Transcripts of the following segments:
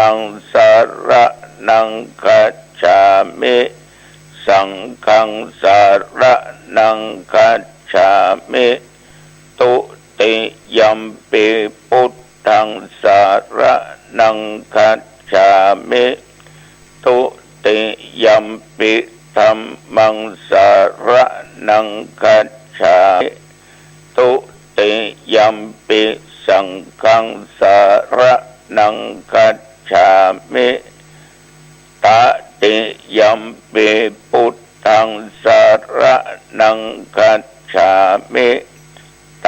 มังสารนังคัจฉามิสังฆังสารนังคัจฉามิตุติยัมปิพุทธังสารนังคัจฉามิตุติยัมปิธัมมังสารนังคัจฉามิตุติยัมปิสังฆังสารนังคัจฉามิตติยัมปิพุทธังสารนังคัจฉามิต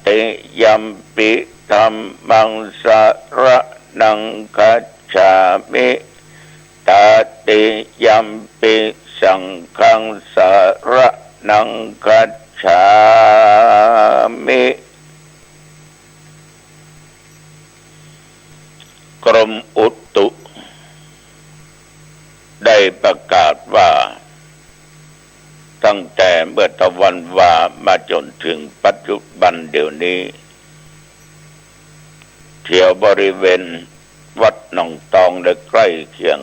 ติยัมปิธัมมังสารนังคัจฉามิตติยัมปิสังฆังสารนังคัจฉามิกรมอุตุได้ประกาศว่าตั้งแต่เมื่อตะวันวามาจนถึงปัจจุบันเดี๋ยวนี้แถวบริเวณวัดหนองตองและใกล้เคียง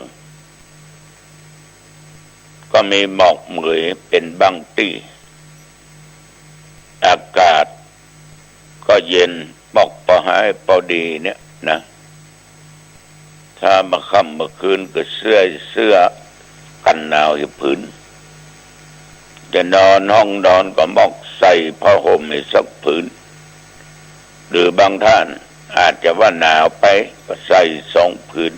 ก็มีหมอกเหมยเป็นบางที่อากาศก็เย็นหมอกพอหายพอดีเนี่ยนะถ้ามาค่ำเมื่อคืนก็เสื้อกันหนาวอยู่พื้นจะนอนห้องนอนก็หมอกใส่ผ้าห่มให้สักผืนหรือบางท่านอาจจะว่าหนาวไปก็ใส่2 ผืน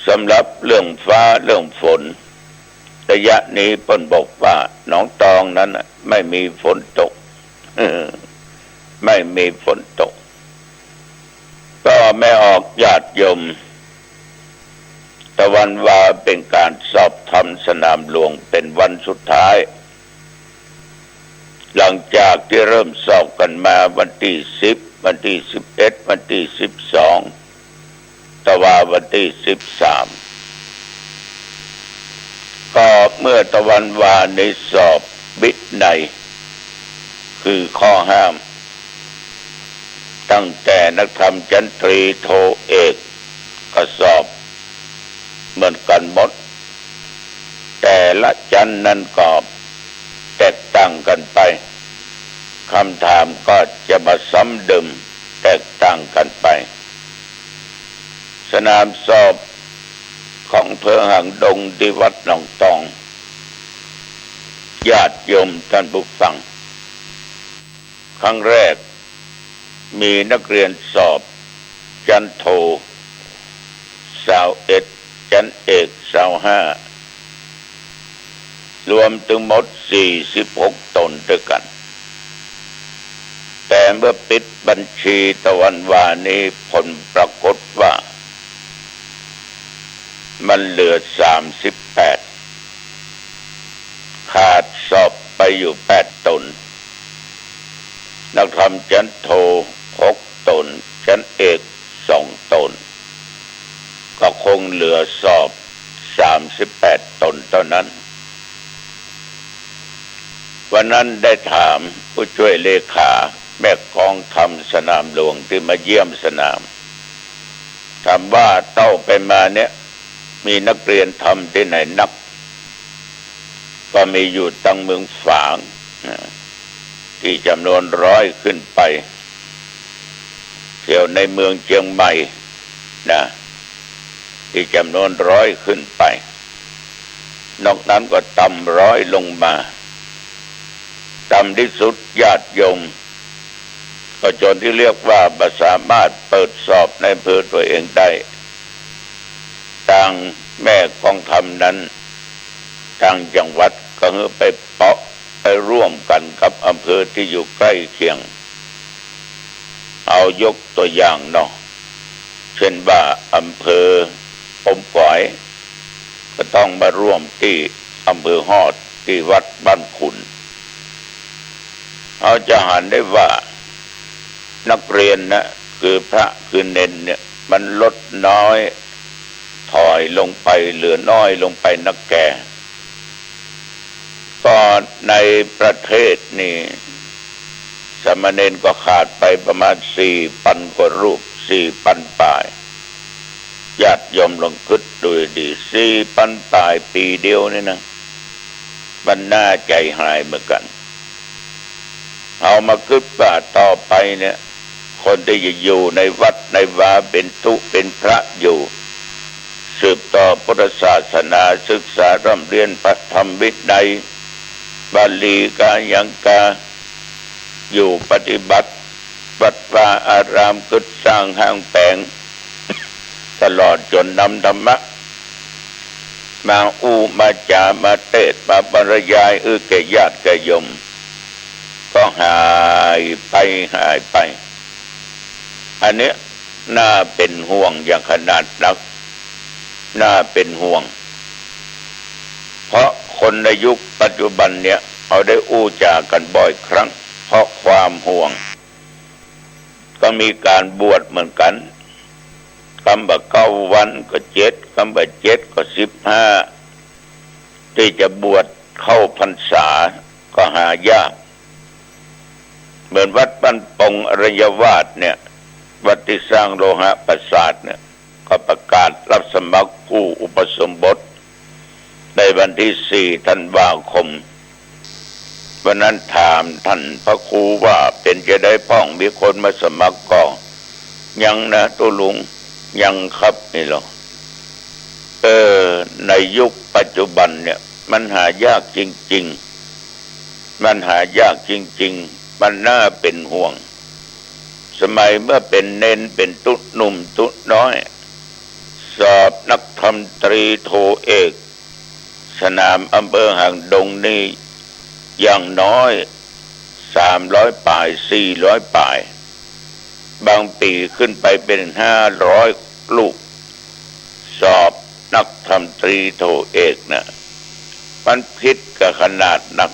สำหรับเรื่องฟ้าเรื่องฝนระยะนี้เพิ่นบอกว่าหนองตองนั้นไม่มีฝนตกไม่มีฝนตกก็ไม่ออกญาติโยมตะวันวาเป็นการสอบธรรมสนามหลวงเป็นวันสุดท้ายหลังจากที่เริ่มสอบกันมาวันที่10วันที่11วันที่12ตะวาวันที่13ก็เมื่อตะวันวาในสอบวินัยคือข้อห้ามตั้งแต่นักธรรมชั้นตรีโทเอกก็สอบเหมือนกันหมดแต่ละชั้นนั้นก็แตกต่างกันไปคำถามก็จะมาซ้ำเดิมแตกต่างกันไปสนามสอบของอำเภอหางดงที่วัดหนองตองญาติโยมท่านผู้ฟังครั้งแรกมีนักเรียนสอบชั้นโท21ชั้นเอก25รวมถึงหมด46 ตนด้วยกันแต่เมื่อปิดบัญชีตะวันวานี้ผลปรากฏว่ามันเหลือ38ขาดสอบไปอยู่8 ตนนักธรรมชั้นโท6 ตนชั้นเอก2 ตนก็คงเหลือสอบ38 ตนเท่านั้นวันนั้นได้ถามผู้ช่วยเลขาแม่กองธรรมสนามหลวงที่มาเยี่ยมสนามถามว่าเต้าไปมาเนี่ยมีนักเรียนทำที่ไหนนักก็มีอยู่ตั้งเมืองฝางที่จำนวน100ขึ้นไปเที่ยวในเมืองเชียงใหม่นะที่จำนวน100ขึ้นไปนอกนั้นก็ต่ำ100ลงมาต่ำที่สุดญาติโยมก็จนที่เรียกว่าบ่สามารถเปิดสอบในอำเภอตัวเองได้ทางแม่กองธรรมนั้นทางจังหวัดก็ไปเปาะไปร่วมกันกับอำเภอที่อยู่ใกล้เคียงเอายกตัวอย่างเนาะเช่นว่าอำเภออมก๋อยก็ต้องมาร่วมที่อำเภอฮอดที่วัดบ้านขุนเราจะเห็นได้ว่านักเรียนนะคือพระคือเนนเนี่ยมันลดน้อยถอยลงไปเหลือน้อยลงไปนักแก่ก็ในประเทศนี่สามเณรก็ขาดไปประมาณ 4,000 กว่ารูป 4,000 ป่าย ญาติโยมลองคิดดูดี4,000ตายปีเดียวนี่นะมันน่าใจหายเหมือนกันเอามาคิดว่าต่อไปเนี่ยคนที่จะอยู่ในวัดในวาเป็นตุเป็นพระอยู่สืบต่อพุทธศาสนาศึกษาร่ำเรียนพระธรรมวินัยบาลีกายังกาอยู่ปฏิบัติวัดวาอารามกึศสร้างห้างแปลงตลอดจนนำธรรมะมามาจามาเทศมาบรรยายแก่ญาติแก่โยมก็หายไปอันนี้น่าเป็นห่วงอย่างขนาดนักน่าเป็นห่วงเพราะคนในยุคปัจจุบันเนี่ยเขาได้จากันบ่อยครั้งเพราะความห่วงก็มีการบวชเหมือนกันคำว่า9 วันก็7คำว่า7ก็15ที่จะบวชเข้าพรรษาก็หายากเหมือนวัดบ้านปงอรัญญวาสเนี่ยวัดที่สร้างโลหะปราสาทเนี่ยก็ประกาศรับสมัครผู้อุปสมบทในวันที่4 ธันวาคมวันนั้นถามท่านพระครูว่าเป็นจะได้พ้องมีคนมาสมัครก็ยังนะตัวลุงยังครับนี่หรอในยุคปัจจุบันเนี่ยมันหายากจริงๆมันหายากจริงๆมันน่าเป็นห่วงสมัยเมื่อเป็นเน้นเป็นตุ๊ดหนุ่มตุ๊ดน้อยสอบนักธรรมตรีโทเอกสนามอำเภอหางดงนี่อย่างน้อย300 ป่าย400 ป่ายบางปีขึ้นไปเป็น500 ลูกสอบนักธรรมตรีโทเอกนะมันพิษกับขนาดนัก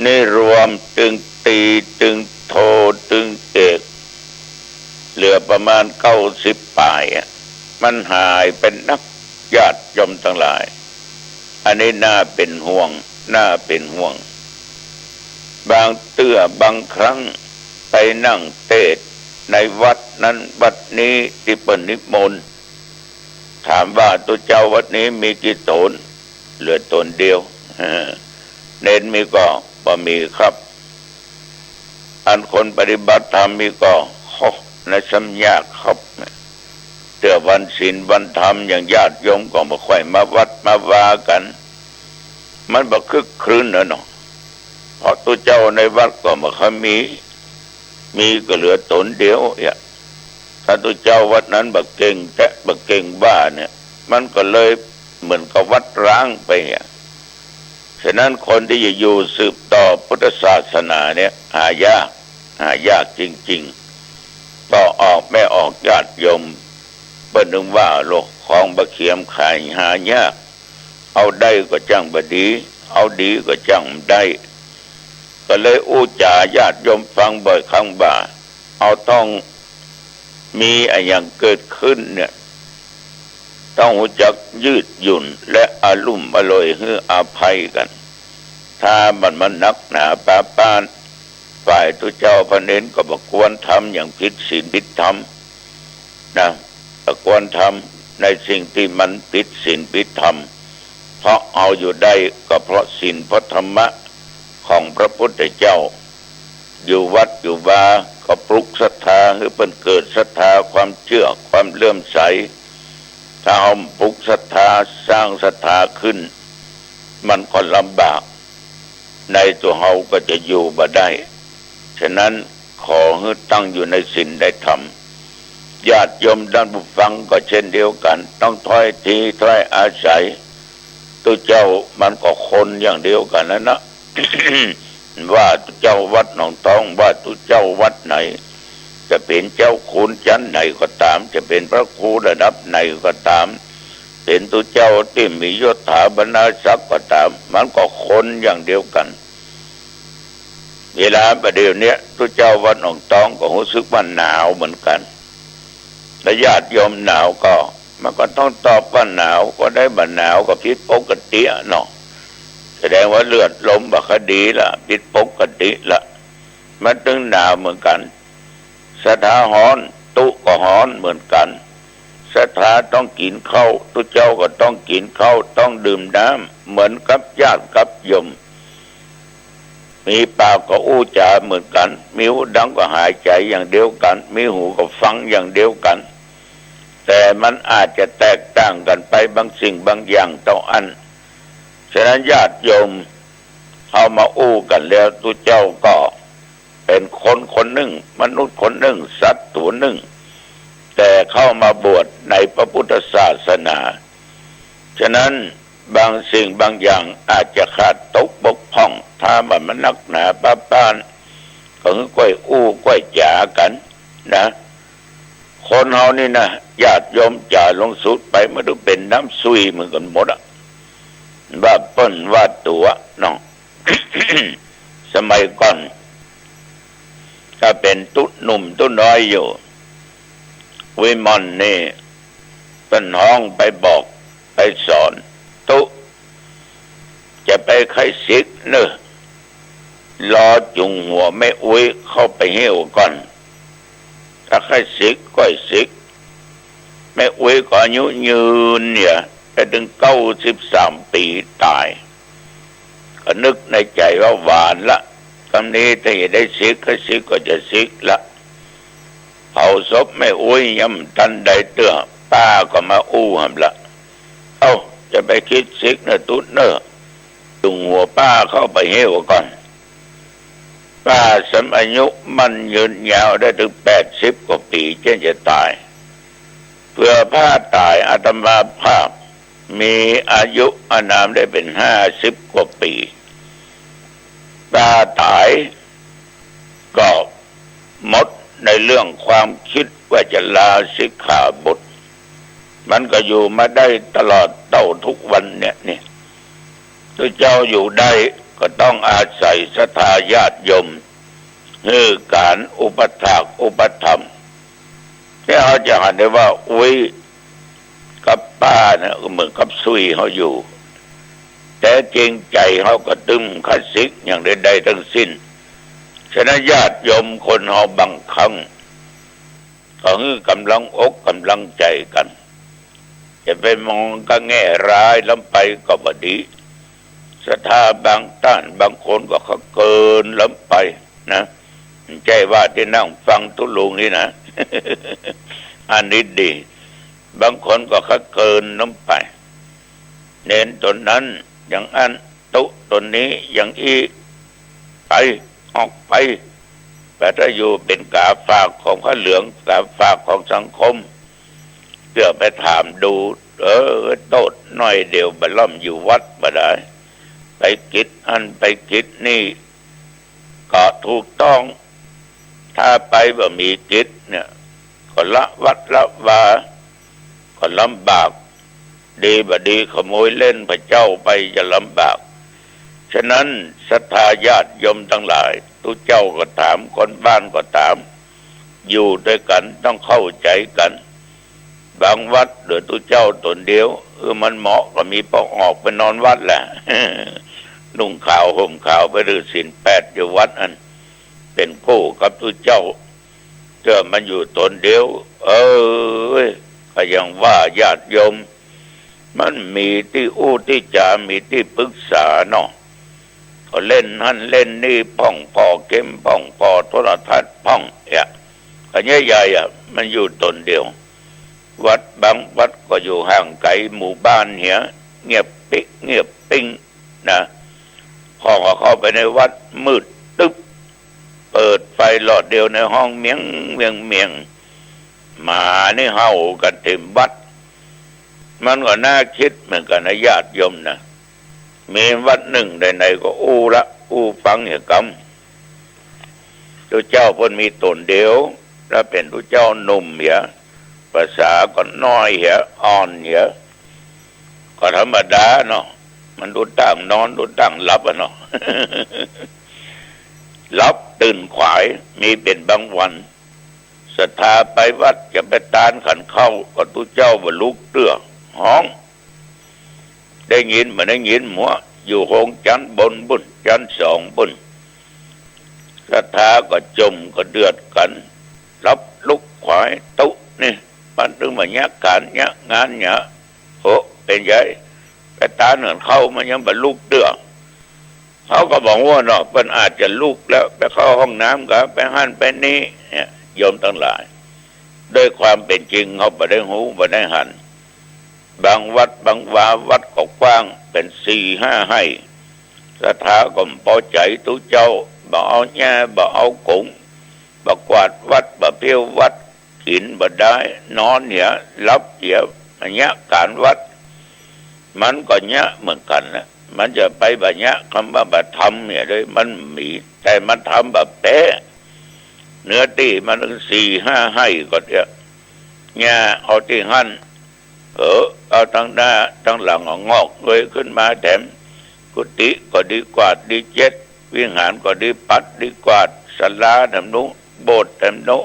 นี่รวมตึงตีตึงโทตึงเอกเหลือประมาณ90 ป่ายมันหายเป็นนักญาติโยมทั้งหลายอันนี้น่าเป็นห่วงบางบางครั้งไปนั่งเทศน์ในวัดนั้นวัดนี้ที่เปิดนิมนต์ถามว่าตัวเจ้าวัดนี้มีกี่ตนเหลือตนเดียวเน้นมีก็บ่มีครับอันคนปฏิบัติธรรมมีก็ในสัญญาครับเตือวันศีลวันธรรมอย่างญาติโยมก็บ่ค่อยมาวัดมาวากันมันบ่คึกครื้นเนาะเพราะตัวเจ้าในวัดก็บ่ค่อยมีก็เหลือตนเดียวถ้าตัวเจ้าวัดนั้นบ่เก่งแต่บ่เก่งบ้าเนี่ยมันก็เลยเหมือนกับวัดร้างไปฉะนั้นคนที่จะอยู่สืบต่อพุทธศาสนาเนี่ยหายากจริงๆต่อออกไม่ออกญาติโยมเปิ้นนึงว่าโลกของบะเขียมขายหายากเอาได้ก็จังบ่ดีเอาดีก็จังได้ก็เลยจาญาติโยมฟังบ่อยครั้งบ่าเอาต้องมีอย่างเกิดขึ้นเนี่ยต้องรู้จักยืดหยุ่นและอารุ่มอร่อยให้อภัยกันถ้ามันนักหนาปาปานฝ่ายตัวเจ้าพระเนนก็บ่ควรทำอย่างผิดศีลผิดธรรมนะบ่ควรทำในสิ่งที่มันผิดศีลผิดธรรมเพราะเอาอยู่ได้ก็เพราะศีลเพราะธรรมะของพระพุทธเจ้าอยู่วัดอยู่วาก็ปลุกศรัทธาให้เพิ่นเกิดศรัทธาความเชื่อความเลื่อมใสถ้าเอาปลุกศรัทธาสร้างศรัทธาขึ้นมันก็ลำบากในตัวเฮาก็จะอยู่บ่ได้ฉะนั้นขอให้ตั้งอยู่ในศีลในธรรมญาติโยมท่านผู้ฟังก็เช่นเดียวกันต้องถ้อยทีถ้อยอาศัยตัวเจ้ามันก็คนอย่างเดียวกันนะ ว่าตัวเจ้าวัดหนองทองว่าตัวเจ้าวัดไหนจะเป็นเจ้าคุณชั้นไหนก็ตามจะเป็นพระครูระดับไหนก็ตามเป็นตัวเจ้าที่มียศถาบรรดาศักดิ์ก็ตามมันก็คนอย่างเดียวกันเวลาประเดี๋ยวนี้ตัวเจ้าวัดหนองตองก็รู้สึกว่าหนาวเหมือนกันและญาติโยมหนาวก็มันก็ต้องตอบว่าหนาวก็ได้บ่หนาวก็ผิดปกติเนาะแสดงว่าเลือดลมบ่คดีละผิดปกติละมันถึงหนาวเหมือนกันสถาหอนตุก็หอนเหมือนกัน ศรัทธาต้องกินข้าวตุเจ้าก็ต้องกินข้าวต้องดื่มน้ำเหมือนกับญาติกับโยมมีปากก็อู้จาเหมือนกันมีหูดังก็หายใจอย่างเดียวกันมีหูก็ฟังอย่างเดียวกันแต่มันอาจจะแตกต่างกันไปบางสิ่งบางอย่างต้องอันฉะนั้นญาติโยมเอามาอู้กันแล้วตุเจ้าก็เป็นคนคนหนึ่งมนุษย์คนหนึ่งสัตว์ตัวหนึ่งแต่เข้ามาบวชในพระพุทธศาสนาฉะนั้นบางสิ่งบางอย่างอาจจะขาดตกบกพร่องถ้ามันนักหนาป้าป้านก็ก้อยอู้ก้อยจ๋ากันนะคนเฮานี่นะญาติโยมจ่าลงสุดไปไม่รู้เป็นน้ำซุยเหมือนกันหมดอ่ะว่าเปิ้นว่าตัวน้อง สมัยก่อนถ้าเป็นตุ๊หนุ่มตุ๊น้อยอยู่วิมานนี่เป็นห้องไปบอกไปสอนตุ๊จะไปไขสิกเนอะรอจุงหัวไม่อุ้ยเข้าไปเหี่ยวก่อนถ้าไขสิกก็สิกไม่อุ้ยก็อายุยืนเนี่ยไปถึง93 ปีตายก็นึกในใจว่าหวานละคำนี้ถ้าได้สิกก็สิกก็จะสิกละเผาศพไม่อุ้ยย่ำทันใดเตื้อป้าก็มาอู้หำละจะไปคิดสิกนะตุ๊ดเนอะจุงหัวป้าเข้าไปเหี่ยวก่อนป้าสมอายุมันยืนยาวได้ถึง80 กว่าปีเช่นจะตายเพื่อผ้าตายอาตมาภาพมีอายุอานามได้เป็น50 กว่าปีป้าตายก็หมดในเรื่องความคิดว่าจะลาสิกขาบทมันก็อยู่มาได้ตลอดเต่าทุกวันเนี่ยตัวเจ้าอยู่ได้ก็ต้องอาศัยศรัทธาญาติโยมคือการอุปถากอุปถัมภ์ที่เขาจะเห็นได้ว่าอุ้ยกับป้าเนี่ยเหมือนกับซุยเขาอยู่แต่จริงใจเขาก็ตึมขัดสิกอย่างใดๆทั้งสิ้นฉะนั้นญาติโยมคนเขาบางครั้งก็คือกำลังอกกำลังใจกันจะไปมองก็แง่ร้ายล้ำไปก็บดีศรัทธาบางต้านบางคนก็เขาเกินล้ำไปนะใจว่าที่นั่งฟังตุลุงนี่นะ อันนี้ดีบางคนก็เขาเกินล้ำไปเน้นตนนั้นอย่างอันตุตนนี้อย่างอีไปออกไปแต่ถ้าอยู่เป็นกาฝากของพระเหลืองกาฝากของสังคมเพื่อไปถามดูโตดน้อยเดียวบล่อมอยู่วัดบ่ได้ไปกิจอันไปกิจนี่ก็ถูกต้องถ้าไปบ่มีกิจเนี่ยก็ละวัดละวาก็ลำบากดีบ่ดีขโมยเล่นพระเจ้าไปจะลำบากฉะนั้นศรัทธาญาติโยมทั้งหลายทุกเจ้าก็ถามคนบ้านก็ถามอยู่ด้วยกันต้องเข้าใจกันบางวัดเหลือตุเจ้าตนเดียวมันเหมาะก็มีปอกออกไปนอนวัดแหละ นุ่งขาวห่มขาวไปถือศีล8อยู่วัดอันเป็นคู่กับตุเจ้าเจอมันอยู่ตนเดียวก็ยังว่าญาติโยมมันมีที่อู้ที่จามีที่ปรึกษาเนาะก็เล่นนั่นเล่นนี่พ่องพอเก็มพ่องพอโทรทัศน์พ่องก็ใหญ่ๆมันอยู่ตนเดียววัดบางวัดก็อยู่ห่างไกลหมู่บ้านเหียเงียบปิกเงียบปิ้งนะพอเข้าไปในวัดมืดตึ๊บเปิดไฟหลอดเดียวในห้องเมียงหมานี่เห่ากันเต็มวัดมันก็น่าคิดเหมือนกันนะญาติโยมนะมีวัดหนึ่งใดๆก็อู้ฟังอย่างกำตัวเจ้าเพิ่นมีตนเดียวแล้วเป็นตัวเจ้าหนุ่มเหียภาษาก็น้อยเหียอ่อนเหียก็ธรรมดาเนาะมันดูตั้งนอนดูตั้งหลับเนาะ หลับตื่นขวายมีเป็นบางวันศรัทธาไปวัดจะไปตานขันเข้าก็ตัวเจ้าบ่ลุกเตื้อห้องได้ยินมันได้ยินหมัวอยู่ห้องจันบนบุญจัน2บุญศรัทธาก็จมก็เดือดกันรับลุกขวายตุนี่ มันถึงมาเนี้ยการเนี้ยงานเนี้ยโหเป็นไงแต่ตาเหนือนเข้ามันยังบรรลุเดือเขาก็บอกว่าเนาะมันอาจจะลุกแล้วไปเข้าห้องน้ำก็ไปหั่นไปนี่เนี่ยโยมทั้งหลายด้วยความเป็นจริงเขาไม่ได้หูไม่ได้หันบางวัดบางวาวัดก็กว้างเป็น4-5 ให้สถาก็พอใจตุเจ้าบ่เอาแง่บ่เอากุงบ่กวาดวัดบ่เพี้ยววัดกินบ่ได้นอนเนี่ยรับเสียอันเนี้ยการวัดมันก็เนี้ยเหมือนกันนะมันจะไปแบบเนี้ยคำว่าแบบทำเนี่ยเลยมันมีแต่มันทำแบบแปะเนื้อตีมันถึง4-5 ให้ก็เดียวเนี่ยเอาที่หั่นเอาทั้งหน้าทั้งหลังงอกเลยขึ้นมาแถมกุฏิก็ดีกว่าดีเจ็ดวิหารก็ดีปัดดีกว่าศาลาแถมนู้โบสถ์แถมนู้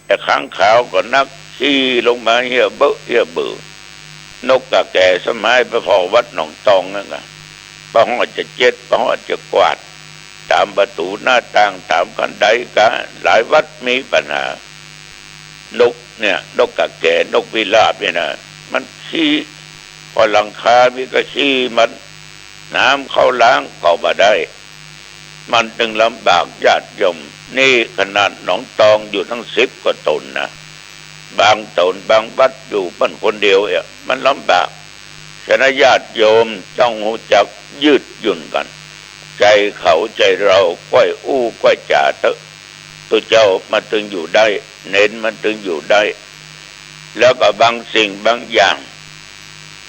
แต่ข้างขาวก็นักขี้ลงมาเหี้ยเบ้อเหี้ยเบื่อนกกะแก่สมัยไปพอวัดหนองตองนั่นไงพระห้องจะเจ็ดพระห้องจะกวาดตามประตูหน้าต่างตามกันไดกะหลายวัดมีปัญหานกเนี่ยนกกะแก่นกวิราบเนี่ยนะมันขี้พอหลังคามีก็ขี้มันน้ำเข้าล้างก็บ่ได้มันจึงลำบากญาติโยมนี่ขนาดหนองตองอยู่ทั้ง10 กว่าตนนะบางตนบางวัดอยู่มันคนเดียวมันลำบากฉะนั้นญาติโยมต้องรู้จักยืดหยุ่นกันใจเขาใจเราก้อยอู้ก้อยจ่าเถอะตัวเจ้ามันถึงอยู่ได้เน้นมันถึงอยู่ได้แล้วก็บางสิ่งบางอย่าง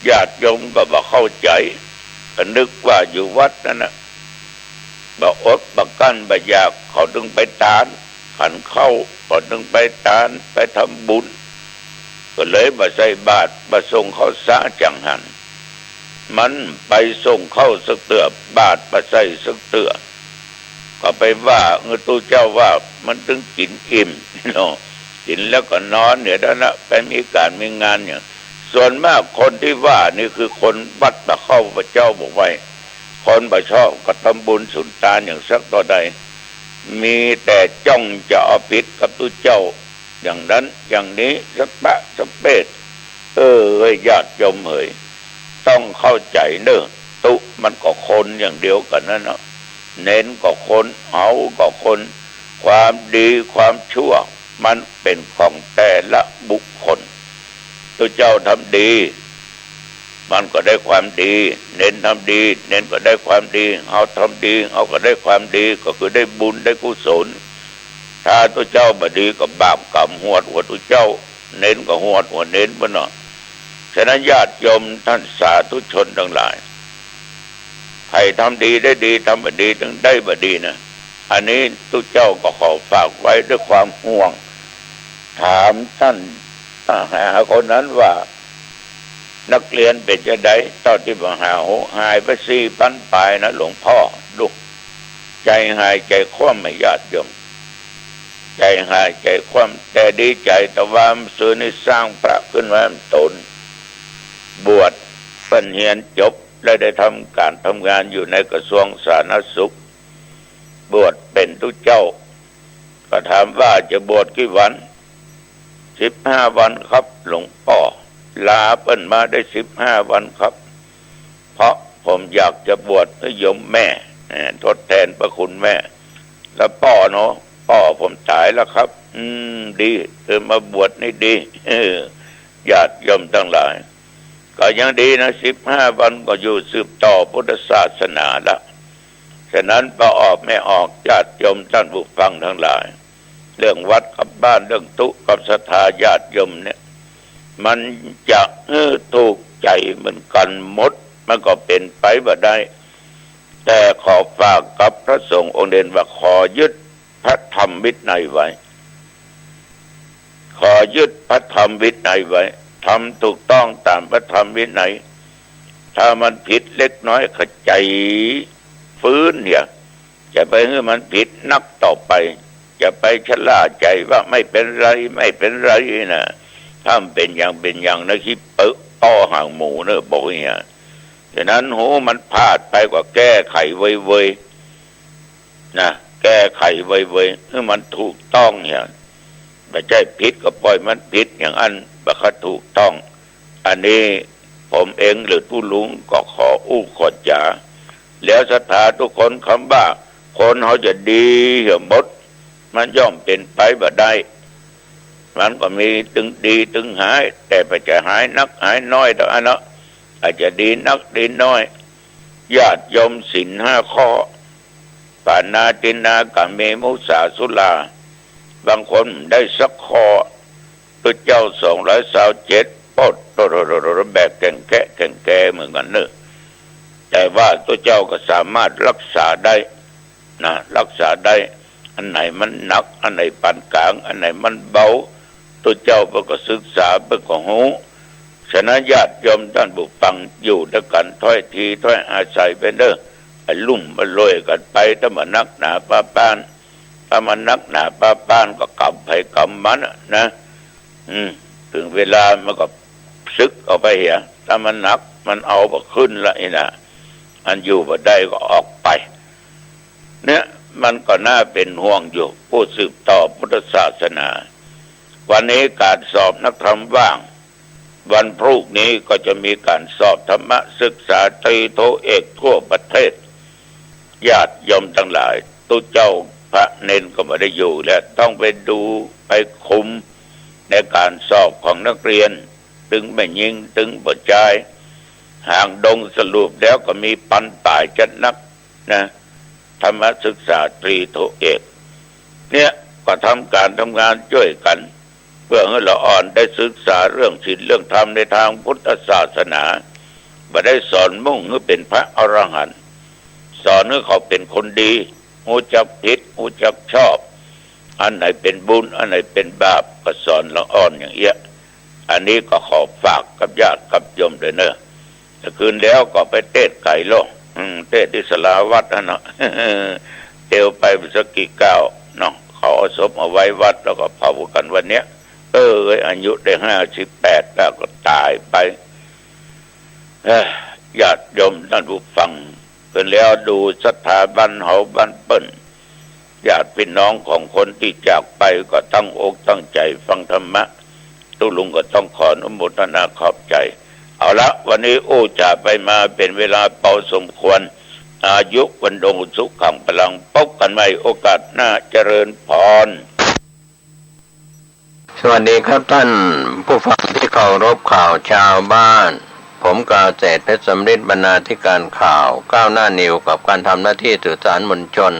ญาติโยมก็บ่เข้าใจก็นึกว่าอยู่วัดนั่นนะบ่อดบ่กั้นบ่อยากเขาถึงไปตานขันเข้าเขาถึงไปตานไปทำบุญก็เลยมาใส่บาตรมาส่งเข้าสาจังหันมันไปส่งเข้าสักเตือบาตรมาใส่สักเตือก็ไปว่าตู้เจ้าว่ามันถึงกินอิ่มเนาะกินแล้วก็นอนเนี่ยแล้วนะไปมีการมีงานอย่างส่วนมากคนที่ว่านี่คือคนวัดตะเข้าพระเจ้าบอกไว้คนบ่ชอบก็ทำบุญสุนทานอย่างสักต่อใดมีแต่จ้องจะเอาผิดกับตู้เจ้าอย่างนั้นอย่างนี้สักปะสักเบ็ดญาติโยมเอ๋ยต้องเข้าใจเนอะตุมันก็คนอย่างเดียวกันนั่นเนาะเน้นก็คนเอาก็คนความดีความชั่วมันเป็นของแต่ละบุคคลตัวเจ้าทำดีมันก็ได้ความดีเน้นทำดีเน้นก็ได้ความดีเอาทำดีเอาก็ได้ความดีก็คือได้บุญได้กุศลถ้าตัวเจ้าบ่ดีก็บาปกรรมหวดตัวเจ้าเน้นก็หวดเน้นบ่เนาะฉะนั้นญาติโยมท่านสาธุชนทั้งหลายใครทำดีได้ดีทำบ่ดีถึงได้บ่ดีนะอันนี้ตัวเจ้าก็ขอฝากไว้ด้วยความห่วงถามท่านคนนั้นว่านักเรียนเป็นจะได้ตอนที่บังหายไป4,000 ปลายนะหลวงพ่อดูใจหายใจคว่ำไม่ญาติโยมใจหายใจคว่ำแต่ดีใจแต่ว่าซื้อนี่สร้างพระขึ้นมาตนบวชเป็นเรียนจบและได้ทำการทำงานอยู่ในกระทรวงสาธารณสุขบวชเป็นทุกเจ้าก็ถามว่าจะบวชกี่วัน15 วันครับหลวงพ่อลาเปิ้นมาได้15 วันครับเพราะผมอยากจะบวชให้โยมแม่ทดแทนพระคุณแม่แล้วพ่อเนาะพ่อผมตายแล้วครับดีมาบวชนี่ดีญาติโยมทั้งหลายก็ยังดีนะ15 วันก็อยู่สืบต่อพุทธศาสนาละฉะนั้นพอออกไม่ออกญาติโยมท่านผู้ฟังทั้งหลายเรื่องวัดกับบ้านเรื่องตุกับศรัทธาญาติโยมเนี่ยมันจะถูกใจเหมือนกันหมดมันก็เป็นไปบ่ได้แต่ขอฝากกับพระสงฆ์องค์เด่นว่าขอยึดพระธรรมวินัยไว้ขอยึดพระธรรมวินัยไว้ทำถูกต้องตามพระธรรมวินัยถ้ามันผิดเล็กน้อยขจายฟื้นเนี่ยจะไปให้มันผิดนักต่อไปจะไปชะล่าใจว่าไม่เป็นไรไม่เป็นไรนะถ้าเป็นอย่างนะคิดเปอะอ้อห่างหมูเนอะบอกอย่างนี้ฉะนั้นมันพลาดไปกว่าแก้ไขเว้ยนะแก้ไขเว้ยให้มันถูกต้องอย่างไม่ใช่ผิดก็ปล่อยมันผิดอย่างอันไป บัคถูกต้องอันนี้ผมเองหรือผู้ลุงก็ขออู้ขอจ๋าแล้วศรัทธาทุกคนคำว่าคนเขาจะดีเหี่ยมดมันย่อมเป็นไปบ่ได้มันก็มีตึงดีตึงหายแต่ไปจะหายนักหายน้อยแต่อันนั้นอาจจะดีนักดีน้อยญาติโยมศีล5 ข้อปานาตินากะเมมุสาสุลาบางคนได้สักข้อตัวเจ้า227ปดแบบแก่งแกะแก่งแกเหมือนกันเนอะแต่ว่าตัวเจ้าก็สามารถรักษาได้นะรักษาได้อันไหนมันหนักอันไหนปานกลางอันไหนมันเบาตัวเจ้าก็ศึกษาเพื่อก็หูฉะนั้นญาติโยมท่านผู้ฟังอยู่ด้วยกันถ้อยทีถ้อยอาศัยไปเด้อไอ้ลุ่มมันลอยกันไปถ้ามันนักหนาป้าป้านถ้ามันนักหนาป้าป้านก็กำไผกำมันนะถึงเวลามันก็ซึกออกไปเหียถ้ามันหนักมันเอาไปขึ้นละนี่นะอันอยู่บ่ได้ก็ออกไปเนี่ยมันก็น่าเป็นห่วงอยู่ผู้สืบต่อพุทธศาสนาวันนี้การสอบนักธรรมว่างวันพรุ่งนี้ก็จะมีการสอบธรรมศึกษาตรีโทเอกทั่วประเทศญาติโยมทั้งหลายตู้เจ้าพระเนนก็ไม่ได้อยู่แล้วต้องไปดูไปคุมในการสอบของนักเรียนตึงไม่ยิงตึงปัจจัยห่างดงสรุปแล้วก็มีปันป่ายจัดนักนะธรรมศึกษาตรีโทเอกเนี่ยก็ทำการทำงานช่วยกันเพื่อให้ละอ่อนได้ศึกษาเรื่องศีลเรื่องธรรมในทางพุทธศาสนาบ่ได้สอนมุ่งให้เป็นพระอรหันต์สอนให้เขาเป็นคนดีรู้จักผิดรู้จักชอบอันไหนเป็นบุญอันไหนเป็นบาปก็สอนละอ่อนอย่างเงี้ยอันนี้ก็ขอฝากกับญาติกับโยมด้วยเนอะคืนแล้วก็ไปเทศไก่โลกเทศที่ศาลาวัดนะเนาะเตียวไปสักกี่ก้าวเนาะเขาเอาศพมาไว้วัดแล้วก็เผากันวันเนี้ยอายุได้58แล้วก็ตายไปญาติโยมท่านผู้ฟังเพิ่นแล้วดูสถาบันเฮาบ้านเปิ้นญาติพี่น้องของคนที่จากไปก็ตั้งอกตั้งใจฟังธรรมะตู้ลุงก็ต้องขออนุโมทนาขอบใจเอาละวันนี้จะไปมาเป็นเวลาเป่าสมควรอายุวันดงสุขขังพลังพบกันใหม่โอกาสหน้าเจริญพรสวัสดีครับท่านผู้ฟังที่เคารพข่าวชาวบ้านผมกาเศรษฐ์เพชรสำริดบรรณาธิการข่าวก้าวหน้านิวกับการทำหน้าที่สื่อสารมวลชน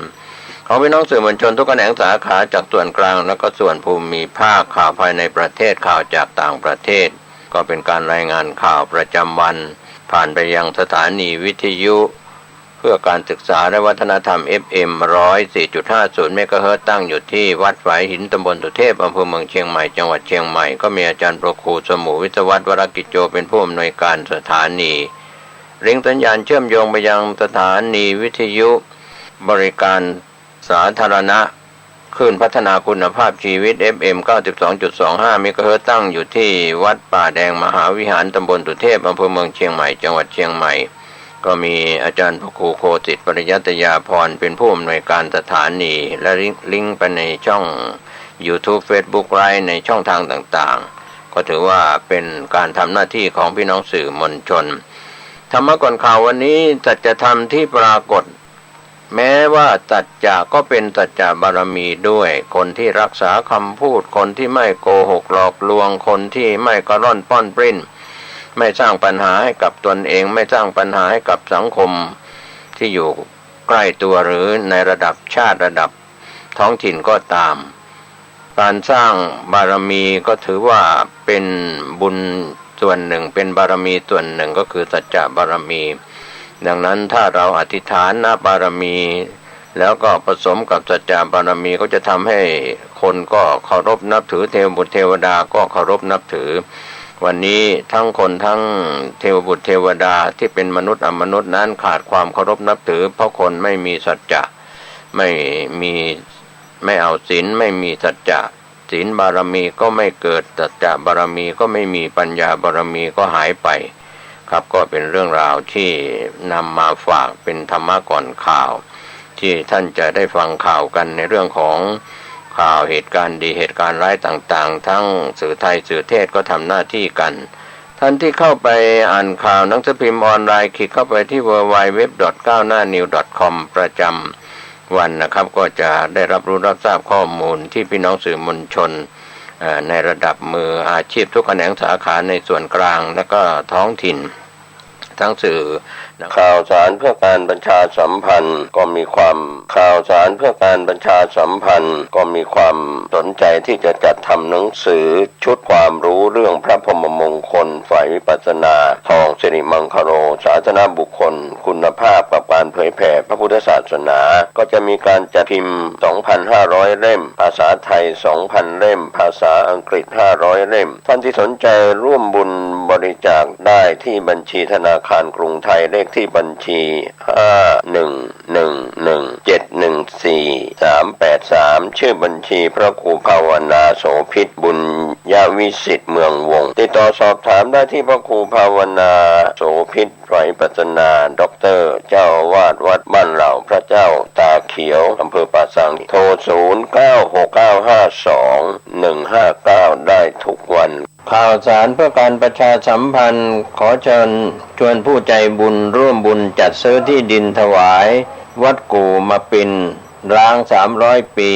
ของพี่น้องสื่อมวลชนทุกแขนงสาขาจากส่วนกลางและก็ส่วนภูมิภาคข่าวภายในประเทศข่าวจากต่างประเทศก็เป็นการรายงานข่าวประจำวันผ่านไปยังสถานีวิทยุเพื่อการศึกษาและวัฒนธรรม FM 104.50 เมกะเฮิรตซ์ตั้งอยู่ที่วัดฝายหินตำบลสุเทพอำเภอเมืองเชียงใหม่จังหวัดเชียงใหม่ก็มีอาจารย์ประครูสมุวิศวัฒน์วรกิจโจเป็นผู้อำนวยการสถานีลิงก์สัญญาณเชื่อมโยงไปยังสถานีวิทยุบริการสาธารณะคลื่นพัฒนาคุณภาพชีวิต FM 92.25 เมกะเฮิรตซ์ตั้งอยู่ที่วัดป่าแดงมหาวิหารตำบลสุเทพอำเภอเมืองเชียงใหม่จังหวัดเชียงใหม่ก็มีอาจารย์พระครูโคสิทธิ์ปริยัตยาพรเป็นผู้อำนวยการสถานีและลิงก์ไปในช่อง YouTube Facebook ไลฟ์ในช่องทางต่างๆก็ถือว่าเป็นการทำหน้าที่ของพี่น้องสื่อมวลชนธรรมะก่อนข่าววันนี้สัจธรรมที่ปรากฏแม้ว่าสัจจะก็เป็นสัจจะบารมีด้วยคนที่รักษาคำพูดคนที่ไม่โกหกหลอกลวงคนที่ไม่กระร่อนป้อนปริ้นไม่สร้างปัญหาให้กับตนเองไม่สร้างปัญหาให้กับสังคมที่อยู่ใกล้ตัวหรือในระดับชาติระดับท้องถิ่นก็ตามการสร้างบารมีก็ถือว่าเป็นบุญส่วนหนึ่งเป็นบารมีส่วนหนึ่งก็คือสัจจะบารมีดังนั้นถ้าเราอธิษฐานนะบารมีแล้วก็ผสมกับสัจจะบารมีก็จะทำให้คนก็เคารพนับถือเทวบุตรเทวดาก็เคารพนับถือวันนี้ทั้งคนทั้งเทวบุตรเทวดาที่เป็นมนุษย์อมนุษย์นั้นขาดความเคารพนับถือเพราะคนไม่มีสัจจะไม่เอาศีลไม่มีสัจจะศีลบารมีก็ไม่เกิดสัจจะบารมีก็ไม่มีปัญญาบารมีก็หายไปครับก็เป็นเรื่องราวที่นำมาฝากเป็นธรรมะก่อนข่าวที่ท่านจะได้ฟังข่าวกันในเรื่องของ ข่าวเหตุการณ์ดีเหตุการณ์ร้ายต่างๆทั้งสื่อไทยสื่อเทศก็ทำหน้าที่กันท่านที่เข้าไปอ่านข่าวหนังสือพิมพ์ออนไลน์คลิกเข้าไปที่ www.9hnanews.com ประจำวันนะครับก็จะได้รับรู้รับทราบข้อมูลที่พี่น้องสื่อมวลชนในระดับมืออาชีพทุกแขนงสาขาในส่วนกลางและก็ท้องถิ่นทั้งสื่อข่าวสารเพื่อการประชาสัมพันธ์ก็มีความข่าวสารเพื่อการประชาสัมพันธ์ก็มีความสนใจที่จะจัดทำหนังสือชุดความรู้เรื่องพระพรหมมงคลฝ่ายวิปัสสนาทองสิริมังคโรศาสนบุคคลคุณภาพกับการเผยแผ่พระพุทธศาสนาก็จะมีการจัดพิมพ์ 2,500 เล่มภาษาไทย 2,000 เล่มภาษาอังกฤษ500 เล่มท่านที่สนใจร่วมบุญบริจาคได้ที่บัญชีธนาคารกรุงไทยเลขที่บัญชี 5111714-383 ชื่อบัญชีพระครูภาวนาโสภิตบุญญาวิสิทธิ์เมืองวงศ์ติดต่อสอบถามได้ที่พระครูภาวนาโสภิตฝ่ายวิปัสสนาด็อกเตอร์เจ้าอาวาสวัดบ้านเหล่าพระเจ้าตาเขียวอำเภอป่าสังโทร 0969521159 ได้ทุกวันข่าวสารเพื่อการประชาสัมพันธ์ขอเชิญชวนผู้ใจบุญร่วมบุญจัดซื้อที่ดินถวายวัดกู่มาปินร้าง300 ปี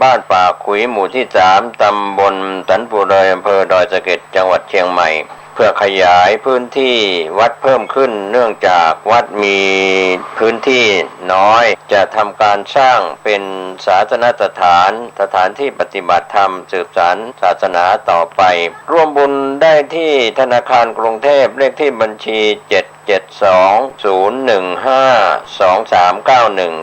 บ้านป่าขุยหมู่ที่ 3 ตำบลสันปูดอยอำเภอดอยสะเก็ดจังหวัดเชียงใหม่เพื่อขยายพื้นที่วัดเพิ่มขึ้นเนื่องจากวัดมีพื้นที่น้อยจะทำการสร้างเป็นศาสนสถานที่ปฏิบัติธรรมสืบสานศาสนาต่อไปร่วมบุญได้ที่ธนาคารกรุงเทพเลขที่บัญชี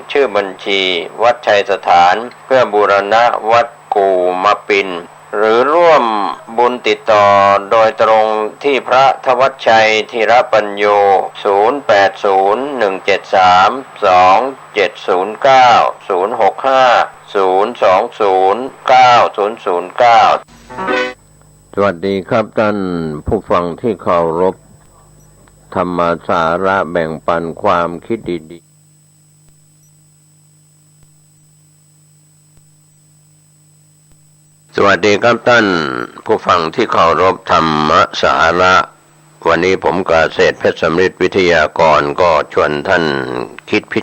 772-015-2391ชื่อบัญชีวัดชัยสถานเพื่อบูรณะวัดกู่มาปินหรือร่วมบุญติดต่อโดยตรงที่พระธวัชชัยธีรปัญโย0801732709-065-0209009 สวัสดีครับท่านผู้ฟังที่เคารพธรรมสาระแบ่งปันความคิดดีๆสวัสดีครับท่านผู้ฟังที่เคารพธรรมสาระวันนี้ผมเกษตรเพชรสำริดวิทยากรก็ชวนท่านคิดพิ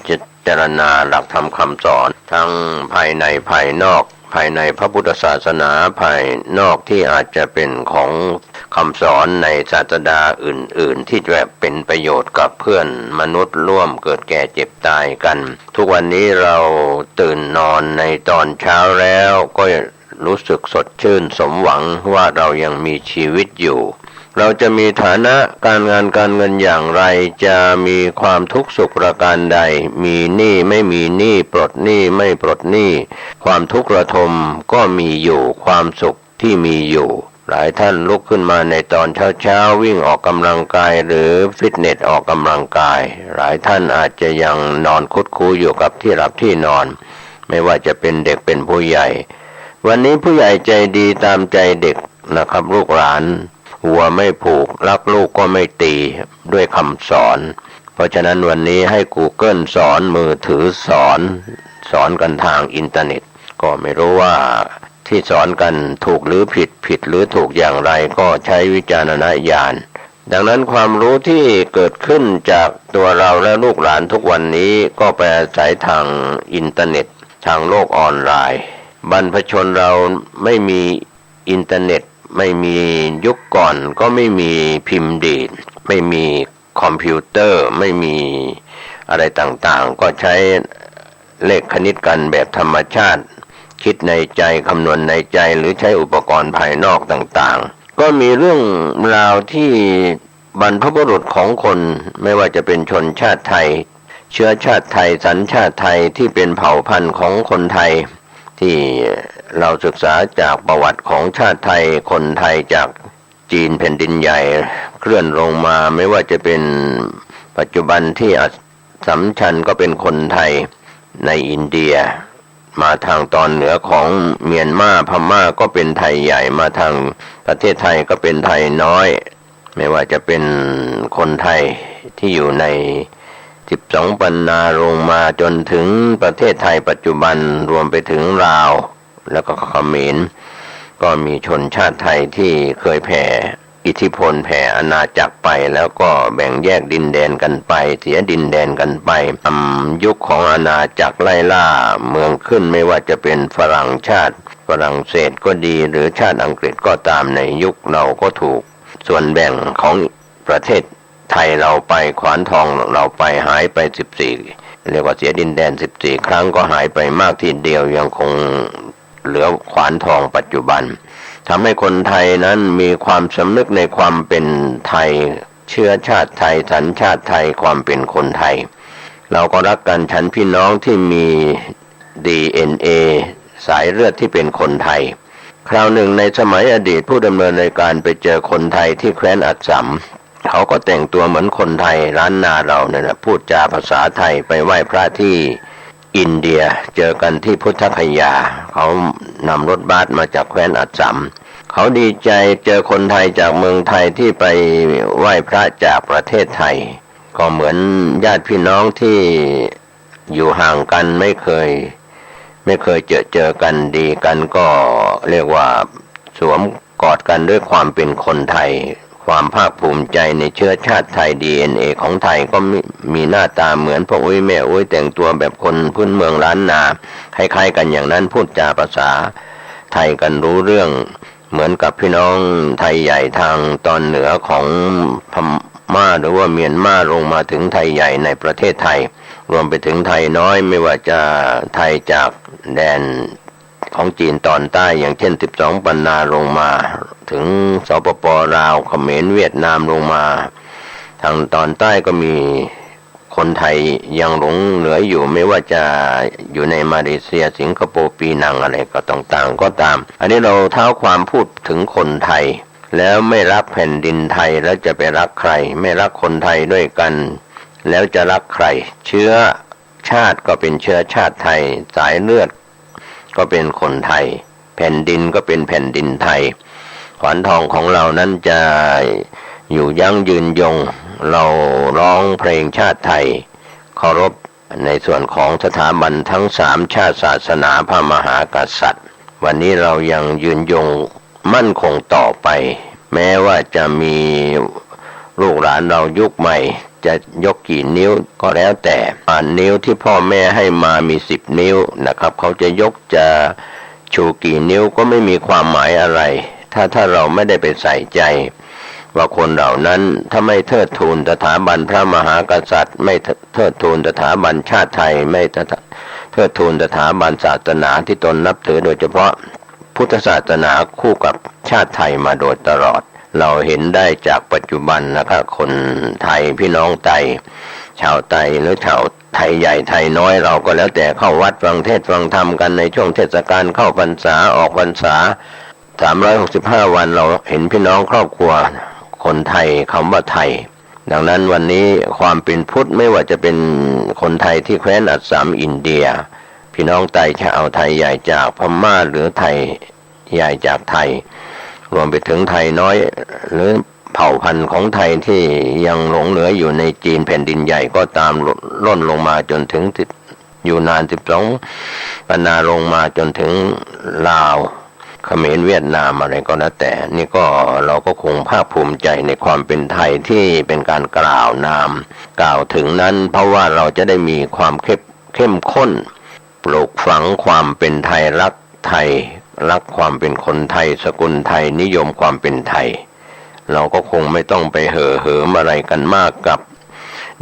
จารณาหลักธรรมคำสอนทั้งภายในภายนอกภายในพระพุทธศาสนาภายนอกที่อาจจะเป็นของคำสอนในศาสดาอื่นๆที่จะเป็นประโยชน์กับเพื่อนมนุษย์ร่วมเกิดแก่เจ็บตายกันทุกวันนี้เราตื่นนอนในตอนเช้าแล้วก็รู้สึกสดชื่นสมหวังว่าเรายังมีชีวิตอยู่เราจะมีฐานะการงานการเงินอย่างไรจะมีความทุกข์สุขประการใดมีหนี้ไม่มีหนี้ปลดหนี้ไม่ปลดหนี้ความทุกข์ระทมก็มีอยู่ความสุขที่มีอยู่หลายท่านลุกขึ้นมาในตอนเช้าวิ่งออกกำลังกายหรือฟิตเนสออกกำลังกายหลายท่านอาจจะยังนอนคุดคู้อยู่กับที่หลับที่นอนไม่ว่าจะเป็นเด็กเป็นผู้ใหญ่วันนี้ผู้ใหญ่ใจดีตามใจเด็กนะครับลูกหลานหัวไม่ผูกรักลูกก็ไม่ตีด้วยคำสอนเพราะฉะนั้นวันนี้ให้ Google สอนมือถือสอนกันทางอินเทอร์เน็ตก็ไม่รู้ว่าที่สอนกันถูกหรือผิดหรือถูกอย่างไรก็ใช้วิจารณญาณดังนั้นความรู้ที่เกิดขึ้นจากตัวเราและลูกหลานทุกวันนี้ก็ไปอาศัยทางอินเทอร์เน็ตทางโลกออนไลน์บรรพชนเราไม่มีอินเทอร์เน็ตไม่มียุคก่อนก็ไม่มีพิมพ์ดีดไม่มีคอมพิวเตอร์ไม่มีอะไรต่างๆก็ใช้เลขคณิตกันแบบธรรมชาติคิดในใจคำนวณในใจหรือใช้อุปกรณ์ภายนอกต่างๆก็มีเรื่องราวที่บรรพบุรุษของคนไม่ว่าจะเป็นชนชาติไทยเชื้อชาติไทยสัญชาติไทยที่เป็นเผ่าพันธุ์ของคนไทยที่เราศึกษาจากประวัติของชาติไทยคนไทยจากจีนแผ่นดินใหญ่เคลื่อนลงมาไม่ว่าจะเป็นปัจจุบันที่อัสสัมชัญก็เป็นคนไทยในอินเดียมาทางตอนเหนือของเมียนมาพม่าก็เป็นไทยใหญ่มาทางประเทศไทยก็เป็นไทยน้อยไม่ว่าจะเป็นคนไทยที่อยู่ใน12 ปันนาลงมาจนถึงประเทศไทยปัจจุบันรวมไปถึงลาว แล้วก็เขมรก็มีชนชาติไทยที่เคยแผ่อิทธิพลแผ่อาณาจักรไปแล้วก็แบ่งแยกดินแดนกันไปเสียดินแดนกันไปยุคของอาณาจักรไล่ล่าเมืองขึ้นไม่ว่าจะเป็นฝรั่งเศสก็ดีหรือชาติอังกฤษก็ตามในยุคเราก็ถูกส่วนแบ่งของประเทศไทยเราไปขวานทองเราไปหายไป14เรียกว่าเสียดินแดน14ครั้งก็หายไปมากทีเดียวยังคงเหลือขวานทองปัจจุบันทำให้คนไทยนั้นมีความสำนึกในความเป็นไทยเชื้อชาติไทยสัญชาติไทยความเป็นคนไทยเราก็รักกันฉันพี่น้องที่มี DNA สายเลือดที่เป็นคนไทยคราวหนึ่งในสมัยอดีตผู้ดำเนินรายการไปเจอคนไทยที่แคว้นอัสสัมเขาก็แต่งตัวเหมือนคนไทยล้านนาเราเนี่ยนะพูดจาภาษาไทยไปไหว้พระที่อินเดียเจอกันที่พุทธคยาเขานำรถบัสมาจากแคว้นอัสสัมเขาดีใจเจอคนไทยจากเมืองไทยที่ไปไหว้พระจากประเทศไทยก็เหมือนญาติพี่น้องที่อยู่ห่างกันไม่เคยเจอกันดีกันก็เรียกว่าสวมกอดกันด้วยความเป็นคนไทยความภาคภูมิใจในเชื้อชาติไทย DNA ของไทยก็มีหน้าตาเหมือนพ่ออุ้ยแม่อุ้ยแต่งตัวแบบคนพื้นเมืองล้านนาคล้ายๆกันอย่างนั้นพูดจาภาษาไทยกันรู้เรื่องเหมือนกับพี่น้องไทยใหญ่ทางตอนเหนือของพม่าหรือว่าเมียนมาลงมาถึงไทยใหญ่ในประเทศไทยรวมไปถึงไทยน้อยไม่ว่าจะไทยจากแดนของจีนตอนใต้อย่างเช่น12ปันนาลงมาถึงสปป.ลาวเขมรเวียดนามลงมาทางตอนใต้ก็มีคนไทยยังหลงเหลืออยู่ไม่ว่าจะอยู่ในมาเลเซียสิงคโปร์ปีนังอะไรก็ต่างๆก็ตามอันนี้เราเท้าความพูดถึงคนไทยแล้วไม่รักแผ่นดินไทยแล้วจะไปรักใครไม่รักคนไทยด้วยกันแล้วจะรักใครเชื้อชาติก็เป็นเชื้อชาติไทยสายเลือดก็เป็นคนไทยแผ่นดินก็เป็นแผ่นดินไทยขวานทองของเรานั้นจะอยู่ยั่งยืนยงเราร้องเพลงชาติไทยเคารพในส่วนของสถาบันทั้ง3ชาติศาสนาพระมหากษัตริย์วันนี้เรายังยืนยงมั่นคงต่อไปแม้ว่าจะมีลูกหลานเรายุคใหม่จะยกกี่นิ้วก็แล้วแต่นิ้วที่พ่อแม่ให้มามี10นิ้วนะครับเขาจะยกจะชูกี่นิ้วก็ไม่มีความหมายอะไรถ้าเราไม่ได้ไปใส่ใจว่าคนเหล่านั้นถ้าไม่เทิดทูนสถาบันพระมหากษัตริย์ไม่เทิดทูนสถาบันชาติไทยไม่เทิดทูนสถาบันศาสนาที่ตนนับถือโดยเฉพาะพุทธศาสนาคู่กับชาติไทยมาโดยตลอดเราเห็นได้จากปัจจุบันนะครับคนไทยพี่น้องไทยชาวไทยหรือชาวไทยใหญ่ไทยน้อยเราก็แล้วแต่เข้าวัดฟังเทศน์ฟังธรรมกันในช่วงเทศกาลเข้าพรรษาออกพรรษา365วันเราเห็นพี่น้องครอบครัวคนไทยคำว่าไทยดังนั้นวันนี้ความเป็นพุทธไม่ว่าจะเป็นคนไทยที่แคว้นอัสสัมอินเดียพี่น้องไทยชาวไทยใหญ่จากพม่าหรือไทยใหญ่จากไทยรวมไปถึงไทยน้อยหรือเผ่าพันธุ์ของไทยที่ยังหลงเหลืออยู่ในจีนแผ่นดินใหญ่ก็ตามล่นลงมาจนถึงอยู่นาน12ปันนาลงมาจนถึงลาวเขมรเวียดนามอะไรก็แล้วแต่นี่ก็เราก็คงภาคภูมิใจในความเป็นไทยที่เป็นการกล่าวนามกล่าวถึงนั้นเพราะว่าเราจะได้มีความเข้มข้นปลูกฝังความเป็นไทยรักไทยรักความเป็นคนไทยสกุลไทยนิยมความเป็นไทยเราก็คงไม่ต้องไปเห่อเหิมอะไรกันมากกับ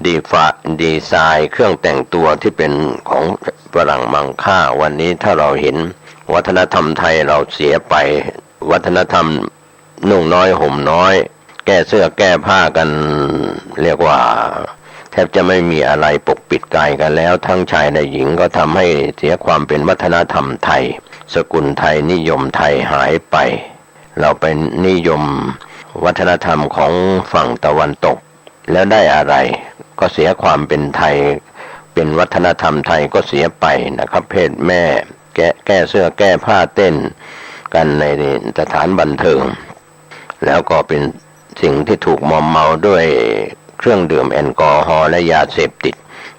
ดีไซน์เครื่องแต่งตัวที่เป็นของฝรั่งมังค่าวันนี้ถ้าเราเห็นวัฒนธรรมไทยเราเสียไปวัฒนธรรมนุ่งน้อยห่มน้อยแก้เสื้อแก้ผ้ากันเรียกว่าแทบจะไม่มีอะไรปกปิดกายกันแล้วทั้งชายและหญิงก็ทำให้เสียความเป็นวัฒนธรรมไทยสกุลไทยนิยมไทยหายไปเราไปนิยมวัฒนธรรมของฝั่งตะวันตกแล้วได้อะไรก็เสียความเป็นไทยเป็นวัฒนธรรมไทยก็เสียไปนะครับเพศแม่แก้เสื้อแก้ผ้าเต้นกันในสถานบันเทิงแล้วก็เป็นสิ่งที่ถูกมอมเมาด้วยเครื่องดื่มแอลกอฮอล์และยาเสพติด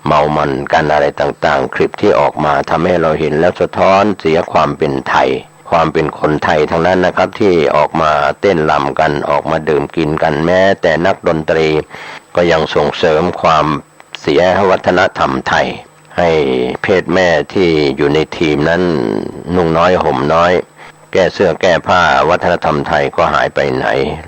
เมามันกันอะไรต่างๆคลิปที่ออกมาทำให้เราเห็นแล้วสะท้อนเสียความเป็นไทยความเป็นคนไทยทั้งนั้นนะครับที่ออกมาเต้นรำกันออกมาดื่มกินกันแม้แต่นักดนตรีก็ยังส่งเสริมความเสียวัฒนธรรมไทยให้เพศแม่ที่อยู่ในทีมนั้นนุ่งน้อยห่มน้อยแก้เสื้อแก้ผ้าวัฒนธรรมไทยก็หายไปไหน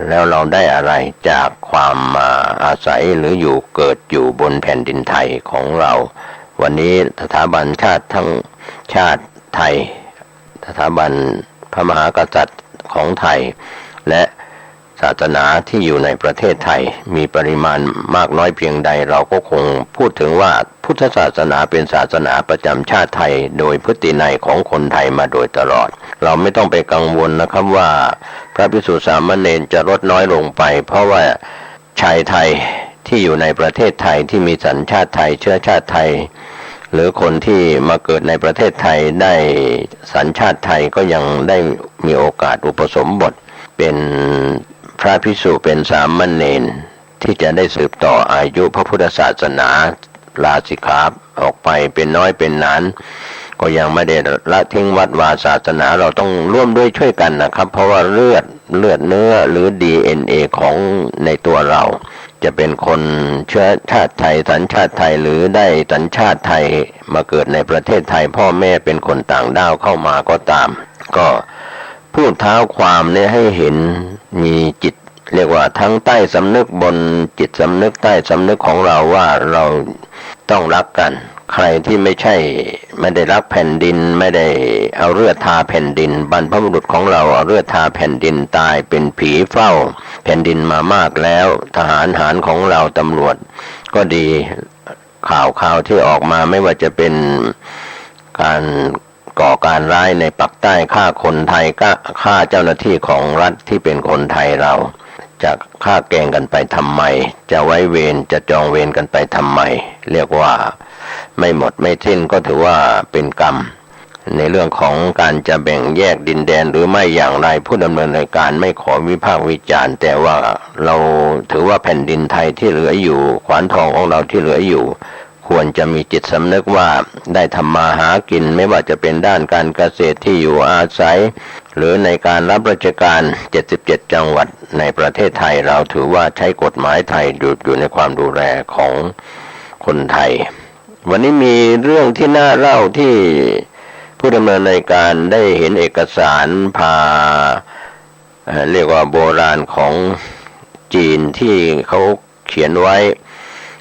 แล้วเราได้อะไรจากความมาอาศัยหรืออยู่เกิดอยู่บนแผ่นดินไทยของเราวันนี้สถาบันชาติทั้งชาติไทยสถาบันพระมหากษัตริย์ของไทยและศาสนาที่อยู่ในประเทศไทยมีปริมาณมากน้อยเพียงใดเราก็คงพูดถึงว่าพุทธศาสนาเป็นศาสนาประจำชาติไทยโดยพฤตินัยของคนไทยมาโดยตลอดเราไม่ต้องไปกังวลนะครับว่าพระภิกษุสามเณรจะลดน้อยลงไปเพราะว่าชายไทยที่อยู่ในประเทศไทยที่มีสัญชาติไทยเชื้อชาติไทยหรือคนที่มาเกิดในประเทศไทยได้สัญชาติไทยก็ยังได้มีโอกาสอุปสมบทเป็นพระภิกษุเป็นสามเณรที่จะได้สืบต่ออายุพระพุทธศาสนาลาสิกขาออกไปเป็นน้อยเป็นหนานก็ยังไม่ได้ละทิ้งวัดวาศาสนาเราต้องร่วมด้วยช่วยกันนะครับเพราะว่าเลือดเนื้อหรือ DNA ของในตัวเราจะเป็นคนเชื้อชาติไทยสัญชาติไทยหรือได้สัญชาติไทยมาเกิดในประเทศไทยพ่อแม่เป็นคนต่างด้าวเข้ามาก็ตามก็พูดเท้าความเนี่ยให้เห็นมีจิตเรียกว่าทั้งใต้สำนึกบนจิตสำนึกใต้สำนึกของเราว่าเราต้องรักกันใครที่ไม่ได้รักแผ่นดินไม่ได้เอาเลือดทาแผ่นดินบรรพบุรุษของเราเอาเลือดทาแผ่นดินตายเป็นผีเฝ้าแผ่นดินมามากแล้วทหารของเราตำรวจก็ดีข่าวที่ออกมาไม่ว่าจะเป็นการก่อการร้ายในปักใต้ฆ่าคนไทยก็ฆ่าเจ้าหน้าที่ของรัฐที่เป็นคนไทยเราจะฆ่าแกล้งกันไปทำไมจะไว้เวรจะจองเวรกันไปทำไมเรียกว่าไม่หมดไม่สิ้นก็ถือว่าเป็นกรรมในเรื่องของการจะแบ่งแยกดินแดนหรือไม่อย่างไรผู้ดำเนินรายการไม่ขอวิพากษ์วิจารณ์แต่ว่าเราถือว่าแผ่นดินไทยที่เหลืออยู่ขวานทองของเราที่เหลืออยู่ควรจะมีจิตสำนึกว่าได้ทำมาหากินไม่ว่าจะเป็นด้านการเกษตรที่อยู่อาศัยหรือในการรับราชการ77จังหวัดในประเทศไทยเราถือว่าใช้กฎหมายไทยอยู่ในความดูแลของคนไทยวันนี้มีเรื่องที่น่าเล่าที่ผู้ดำเนินรายการได้เห็นเอกสารพาเรียกว่าโบราณของจีนที่เขาเขียนไว้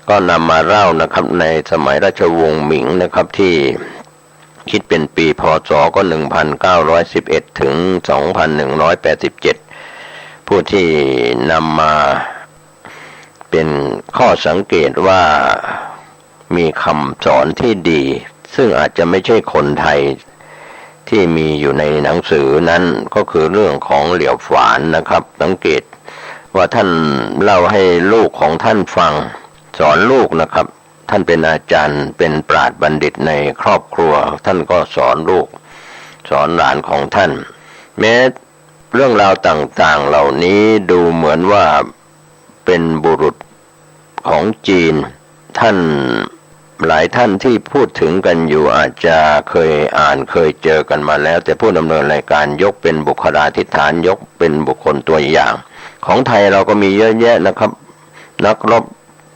ก็นำมาเล่านะครับในสมัยราชวงศ์หมิงนะครับที่คิดเป็นปีพ.ศ. ก็1911ถึง2187ผู้ที่นำมาเป็นข้อสังเกตว่ามีคำสอนที่ดีซึ่งอาจจะไม่ใช่คนไทยที่มีอยู่ในหนังสือนั้นก็คือเรื่องของเหลี่ยวฝานนะครับสังเกตว่าท่านเล่าให้ลูกของท่านฟังสอนลูกนะครับท่านเป็นอาจารย์เป็นปราชญ์บัณฑิตในครอบครัวท่านก็สอนลูกสอนหลานของท่านแม้เรื่องราวต่างๆเหล่านี้ดูเหมือนว่าเป็นบุรุษของจีนท่านหลายท่านที่พูดถึงกันอยู่อาจจะเคยอ่านเคยเจอกันมาแล้วแต่ผู้ดำเนินรายการยกเป็นบุคลาธิฐานยกเป็นบุคคลตัวอย่างของไทยเราก็มีเยอะแยะนะครับนักรบ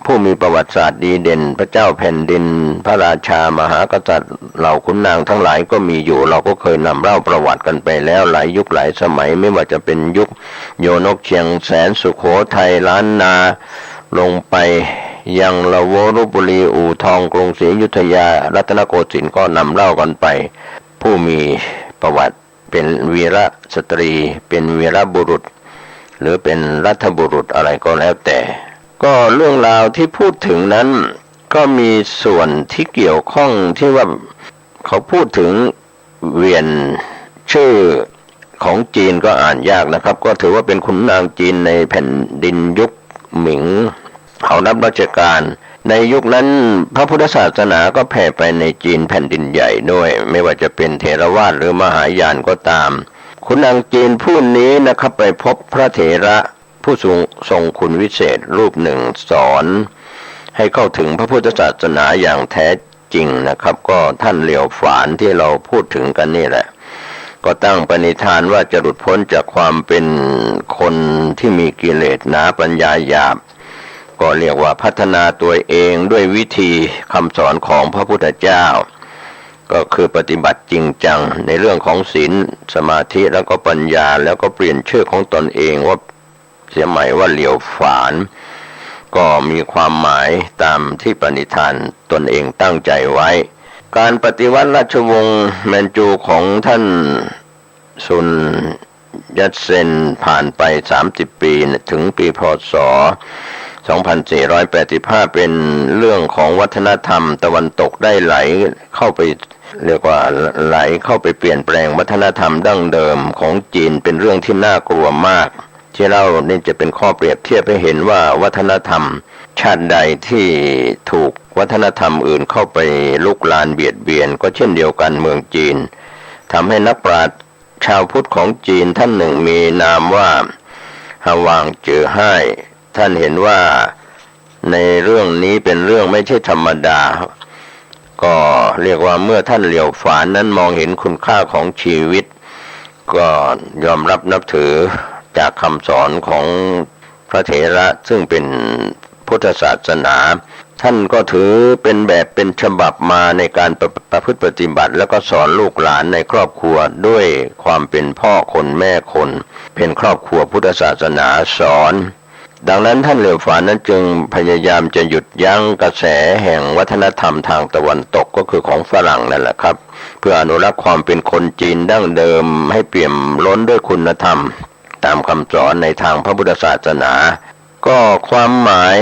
ผู้มีประวัติศาสตร์ดีเด่นพระเจ้าแผ่นดินพระราชามหากษัตริย์เหล่าขุนนางทั้งหลายก็มีอยู่เราก็เคยนำเล่าประวัติกันไปแล้วหลายยุคหลายสมัยไม่ว่าจะเป็นยุคโยนกเชียงแสนสุโขทัยล้านนาลงไปยังละโวลพบุรีอู่ทองกรุงศรีอยุธยารัตนโกสินทร์ก็นำเล่ากันไปผู้มีประวัติเป็นวีรสตรีเป็นวีรบุรุษหรือเป็นรัฐบุรุษอะไรก็แล้วแต่ก็เรื่องราวที่พูดถึงนั้นก็มีส่วนที่เกี่ยวข้องที่ว่าเขาพูดถึงเวียนชื่อของจีนก็อ่านยากนะครับก็ถือว่าเป็นขุนนางจีนในแผ่นดินยุคหมิงเขารับราชการในยุคนั้นพระพุทธศาสนาก็แผ่ไปในจีนแผ่นดินใหญ่ด้วยไม่ว่าจะเป็นเถรวาทหรือมหายานก็ตามขุนนางจีนผู้นี้นะครับไปพบพระเถระผู้ทรงคุณวิเศษรูปหนึ่งสอน ให้เข้าถึงพระพุทธศาสนาอย่างแท้จริงนะครับก็ท่านเหลียวฝานที่เราพูดถึงกันนี่แหละก็ตั้งปณิธานว่าจะหลุดพ้นจากความเป็นคนที่มีกิเลสหนาปัญญาหยาบก็เรียกว่าพัฒนาตัวเองด้วยวิธีคำสอนของพระพุทธเจ้าก็คือปฏิบัติจริงจังในเรื่องของศีลสมาธิแล้วก็ปัญญาแล้วก็เปลี่ยนชื่อของตนเองว่าเสียใหม่ว่าเหลียวฝานก็มีความหมายตามที่ปณิธานตนเองตั้งใจไว้การปฏิวัติราชวงศ์แมนจูของท่านซุนยัตเซนผ่านไป30 ปีถึงปีพ.ศ. 2485เป็นเรื่องของวัฒนธรรมตะวันตกได้ไหลเข้าไปเรียกว่าไหลเข้าไปเปลี่ยนแปลงวัฒนธรรมดั้งเดิมของจีนเป็นเรื่องที่น่ากลัวมากที่เล่านี่จะเป็นข้อเปรียบเทียบให้เห็นว่าวัฒนธรรมชาติใดที่ถูกวัฒนธรรมอื่นเข้าไปลุกลานเบียดเบียนก็เช่นเดียวกันเมืองจีนทำให้นักปราชญ์ชาวพุทธของจีนท่านหนึ่งมีนามว่าฮาวางเจ๋อไห้ท่านเห็นว่าในเรื่องนี้เป็นเรื่องไม่ใช่ธรรมดาก็เรียกว่าเมื่อท่านเหลียวฝานนั้นมองเห็นคุณค่าของชีวิตก็ยอมรับนับถือจากคำสอนของพระเถระซึ่งเป็นพุทธศาสนาท่านก็ถือเป็นแบบเป็นฉบับมาในการประพฤติปฏิบัติแล้วก็สอนลูกหลานในครอบครัวด้วยความเป็นพ่อคนแม่คนเป็นครอบครัวพุทธศาสนาสอนดังนั้นท่านเหลียวฝานนั้นจึงพยายามจะหยุดยั้งกระแสแห่งวัฒนธรรมทางตะวันตกก็คือของฝรั่งนั่นแหละครับเพื่ออนุรักษ์ความเป็นคนจีนดั้งเดิมให้เปี่ยมล้นด้วยคุณธรรมตามคำสอนในทางพระพุทธศาสนาก็ความหมาย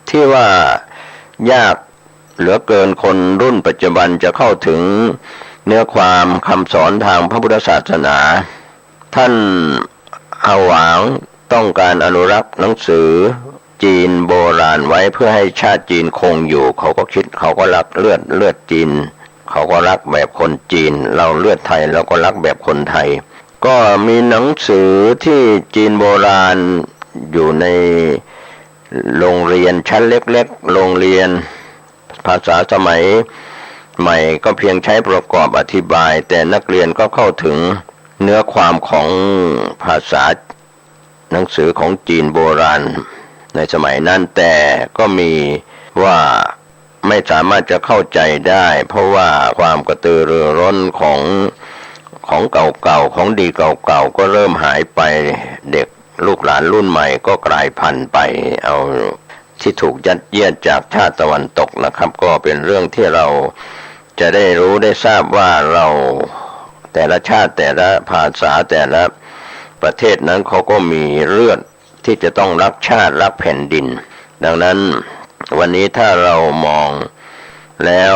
ที่ว่ายากเหลือเกินคนรุ่นปัจจุบันจะเข้าถึงเนื้อความคำสอนทางพระพุทธศาสนาท่านอาหวางต้องการอนุรักษ์หนังสือจีนโบราณไว้เพื่อให้ชาติจีนคงอยู่เขาก็คิดเขาก็รักเลือดจีนเขาก็รักแบบคนจีนเราเลือดไทยเราก็รักแบบคนไทยก็มีหนังสือที่จีนโบราณอยู่ในโรงเรียนชั้นเล็กๆโรงเรียนภาษาสมัยใหม่ก็เพียงใช้ประกอบอธิบายแต่นักเรียนก็เข้าถึงเนื้อความของภาษาหนังสือของจีนโบราณในสมัยนั้นแต่ก็มีว่าไม่สามารถจะเข้าใจได้เพราะว่าความกระตือรือร้นของเก่าๆของดีเก่าๆก็เริ่มหายไปเด็กลูกหลานรุ่นใหม่ก็กลายพันธุ์ไปเอาที่ถูกยัดเยียดจากชาติตะวันตกนะครับก็เป็นเรื่องที่เราจะได้รู้ได้ทราบว่าเราแต่ละชาติแต่ละภาษาแต่ละประเทศนั้นเขาก็มีเลือดที่จะต้องรักชาติรักแผ่นดินดังนั้นวันนี้ถ้าเรามองแล้ว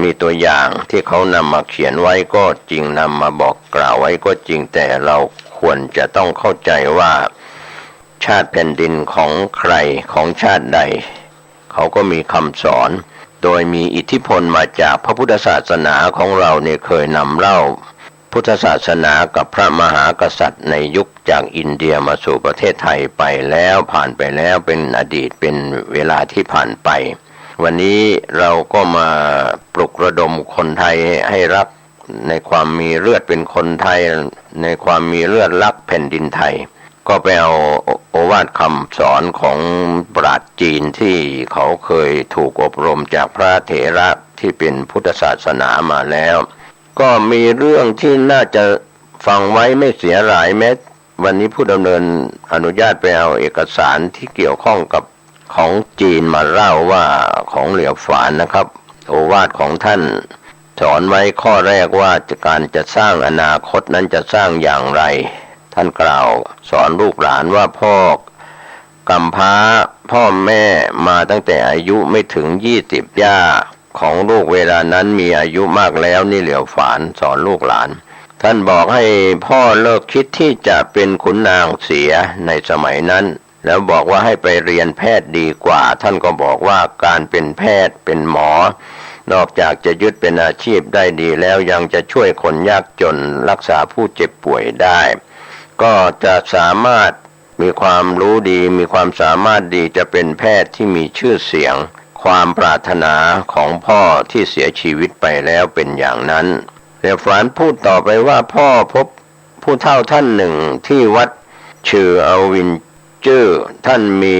มีตัวอย่างที่เขานำมาเขียนไว้ก็จริงนำมาบอกกล่าวไว้ก็จริงแต่เราควรจะต้องเข้าใจว่าชาติแผ่นดินของใครของชาติใดเขาก็มีคำสอนโดยมีอิทธิพลมาจากพระพุทธศาสนาของเราเนี่ยเคยนำเล่าพุทธศาสนากับพระมหากษัตริย์ในยุคจากอินเดียมาสู่ประเทศไทยไปแล้วผ่านไปแล้วเป็นอดีตเป็นเวลาที่ผ่านไปวันนี้เราก็มาปลุกระดมคนไทยให้รักในความมีเลือดเป็นคนไทยในความมีเลือดรักแผ่นดินไทยก็ไปเอาโอวาทคำสอนของปราชญ์จีนที่เขาเคยถูกอบรมจากพระเถระที่เป็นพุทธศาสนามาแล้วก็มีเรื่องที่น่าจะฟังไว้ไม่เสียหายแม้วันนี้ผู้ดำเนินอนุญาตไปเอาเอกสารที่เกี่ยวข้องกับของจีนมาเล่าว่าของเหลียวฝานนะครับโอวาทของท่านสอนไว้ข้อแรกว่าการจะสร้างอนาคตนั้นจะสร้างอย่างไรท่านกล่าวสอนลูกหลานว่าพ่อกำพร้าพ่อแม่มาตั้งแต่อายุไม่ถึง20ย่าของลูกเวลานั้นมีอายุมากแล้วนี่เหลียวฝานสอนลูกหลานท่านบอกให้พ่อเลิกคิดที่จะเป็นขุนนางเสียในสมัยนั้นแล้วบอกว่าให้ไปเรียนแพทย์ดีกว่าท่านก็บอกว่าการเป็นแพทย์เป็นหมอนอกจากจะยึดเป็นอาชีพได้ดีแล้วยังจะช่วยคนยากจนรักษาผู้เจ็บป่วยได้ก็จะสามารถ มีความรู้ดีมีความสามารถดีจะเป็นแพทย์ที่มีชื่อเสียงความปรารถนาของพ่อที่เสียชีวิตไปแล้วเป็นอย่างนั้นเรียฝานพูดต่อไปว่าพ่อพบผู้เฒ่าท่านหนึ่งที่วัดชื่ออวินจื้อท่านมี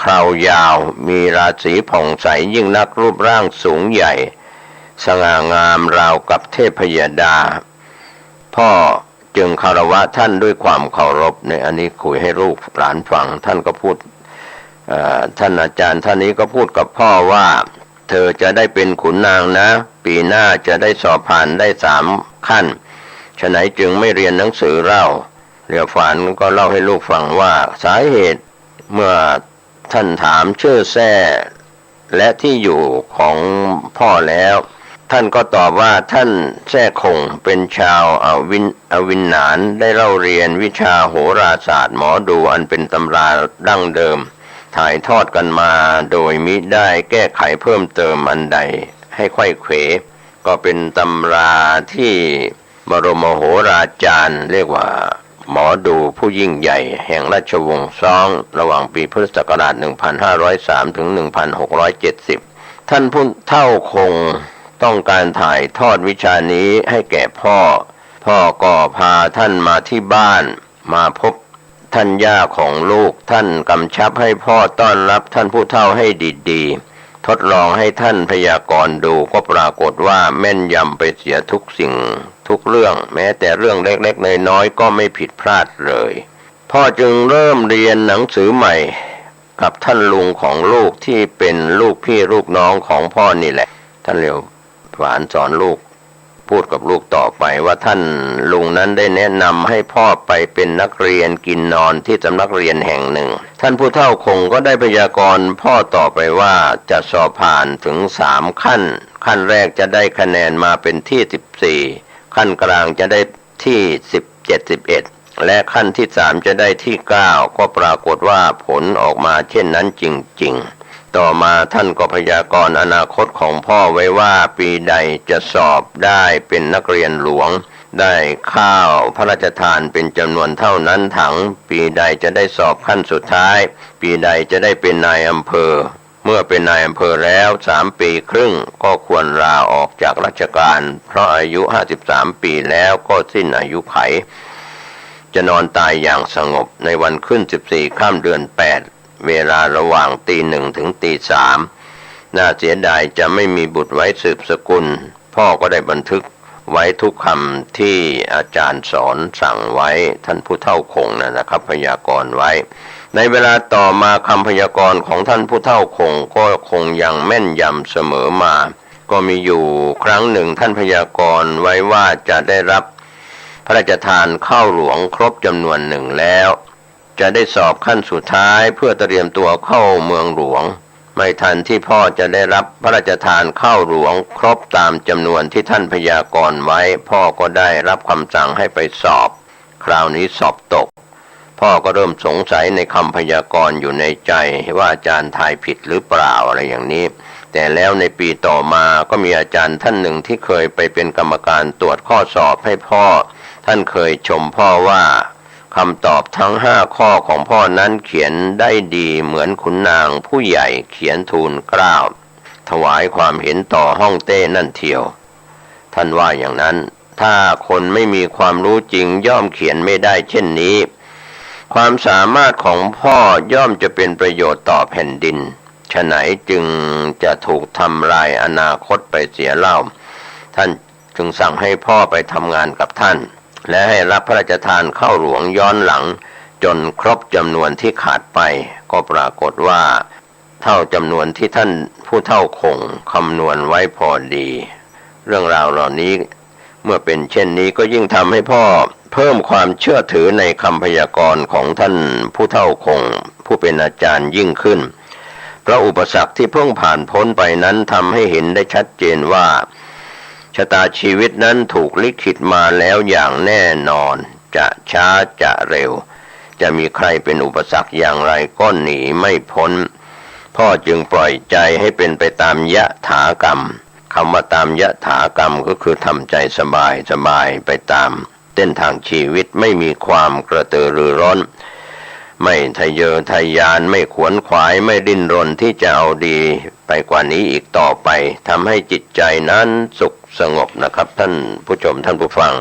คราวยาวมีราศีผ่องใสยิ่งนักรูปร่างสูงใหญ่สง่างามราวกับเทพยดาพ่อจึงคารวะท่านด้วยความเคารพในอันนี้คุยให้ลูกหลานฟังท่านก็พูดท่านอาจารย์ท่านนี้ก็พูดกับพ่อว่าเธอจะได้เป็นขุนนางนะปีหน้าจะได้สอบผ่านได้3 ขั้นฉะไหนจึงไม่เรียนหนังสือเล่าเรียวฝานก็เล่าให้ลูกฟังว่าสาเหตุเมื่อท่านถามชื่อแท้และที่อยู่ของพ่อแล้วท่านก็ตอบว่าท่านแท้คงเป็นชาวอวินหนานได้เล่าเรียนวิชาโหราศาสตร์หมอดูอันเป็นตำราดั้งเดิมถ่ายทอดกันมาโดยมิได้แก้ไขเพิ่มเติมอันใดให้ไขว้เขวก็เป็นตำราที่บรมโหราจารย์เรียกว่าหมอดูผู้ยิ่งใหญ่แห่งราชวงศ์ซ่องระหว่างปีพุทธศักราช 1503 ถึง 1670 ท่านผู้เฒ่าคงต้องการถ่ายทอดวิชานี้ให้แก่พ่อก็พาท่านมาที่บ้านมาพบท่านย่าของลูกท่านกำชับให้พ่อต้อนรับท่านผู้เฒ่าให้ดีๆทดลองให้ท่านพยากรณ์ดูก็ปรากฏว่าแม่นยำไปเสียทุกสิ่งทุกเรื่องแม้แต่เรื่องเล็กๆน้อยๆก็ไม่ผิดพลาดเลยพ่อจึงเริ่มเรียนหนังสือใหม่กับท่านลุงของลูกที่เป็นลูกพี่ลูกน้องของพ่อนี่แหละท่านเรียวฝานสอนลูกพูดกับลูกต่อไปว่าท่านลุงนั้นได้แนะนำให้พ่อไปเป็นนักเรียนกินนอนที่สำนักเรียนแห่งหนึ่งท่านผู้เฒ่าคงก็ได้พยากรณ์พ่อต่อไปว่าจะสอบผ่านถึง3 ขั้นแรกจะได้คะแนนมาเป็นที่14ขั้นกลางจะได้ที่17 11และขั้นที่3จะได้ที่9ก็ปรากฏว่าผลออกมาเช่นนั้นจริงๆต่อมาท่านก็พยากรณ์อนาคตของพ่อไว้ว่าปีใดจะสอบได้เป็นนักเรียนหลวงได้ข้าวพระราชทานเป็นจำนวนเท่านั้นถังปีใดจะได้สอบขั้นสุดท้ายปีใดจะได้เป็นนายอำเภอเมื่อเป็นนายอำเภอแล้ว3 ปีครึ่งก็ควรลาออกจากราชการเพราะอายุ53 ปีแล้วก็สิ้นอายุไขจะนอนตายอย่างสงบในวันขึ้น14 ค่ำเดือน 8เวลาระหว่างตี 1 ถึงตี 3น่าเสียดายจะไม่มีบุตรไว้สืบสกุลพ่อก็ได้บันทึกไว้ทุกคำที่อาจารย์สอนสั่งไว้ท่านผู้เฒ่าคงนะครับพยากรณ์ไว้ในเวลาต่อมาคำพยากรณ์ของท่านผู้เฒ่าคงก็คงยังแม่นยำเสมอมาก็มีอยู่ครั้งหนึ่งท่านพยากรณ์ไว้ว่าจะได้รับพระราชทานข้าวหลวงครบจำนวนหนึ่งแล้วจะได้สอบขั้นสุดท้ายเพื่อเตรียมตัวเข้าเมืองหลวงไม่ทันที่พ่อจะได้รับพระราชทานข้าวหลวงครบตามจำนวนที่ท่านพยากรณ์ไว้พ่อก็ได้รับคำสั่งให้ไปสอบคราวนี้สอบตกพ่อก็เริ่มสงสัยในคำพยากรณ์อยู่ในใจว่าอาจารย์ทายผิดหรือเปล่าอะไรอย่างนี้แต่แล้วในปีต่อมาก็มีอาจารย์ท่านหนึ่งที่เคยไปเป็นกรรมการตรวจข้อสอบให้พ่อท่านเคยชมพ่อว่าคำตอบทั้ง5 ข้อของพ่อนั้นเขียนได้ดีเหมือนขุนนางผู้ใหญ่เขียนทูลเกล้าถวายความเห็นต่อฮ่องเต้นั่นเทียวท่านว่าอย่างนั้นถ้าคนไม่มีความรู้จริงย่อมเขียนไม่ได้เช่นนี้ความสามารถของพ่อย่อมจะเป็นประโยชน์ต่อแผ่นดินฉะไหนจึงจะถูกทำลายอนาคตไปเสียเล่าท่านจึงสั่งให้พ่อไปทำงานกับท่านและให้รับพระราชทานข้าวหลวงย้อนหลังจนครบจำนวนที่ขาดไปก็ปรากฏว่าเท่าจำนวนที่ท่านผู้เฒ่าคงคำนวณไว้พอดีเรื่องราวเหล่านี้เมื่อเป็นเช่นนี้ก็ยิ่งทำให้พ่อเพิ่มความเชื่อถือในคำพยากรณ์ของท่านผู้เฒ่าคงผู้เป็นอาจารย์ยิ่งขึ้นเพราะอุปสรรคที่เพิ่งผ่านพ้นไปนั้นทำให้เห็นได้ชัดเจนว่าชะตาชีวิตนั้นถูกลิขิตมาแล้วอย่างแน่นอนจะช้าจะเร็วจะมีใครเป็นอุปสรรคอย่างไรก็หนีไม่พ้นพ่อจึงปล่อยใจให้เป็นไปตามยะถากรรมคำว่าตามยะถากรรมก็คือทำใจสบายไปตามเส้นทางชีวิตไม่มีความกระตือรือร้น ไม่ทะเยอทะยานไม่ขวนขวายไม่ดิ้นรนที่จะเอาดีไปกว่านี้อีกต่อไปทำให้จิตใจนั้นสุขสงบนะครับท่านผู้ชมท่านผู้ฟัง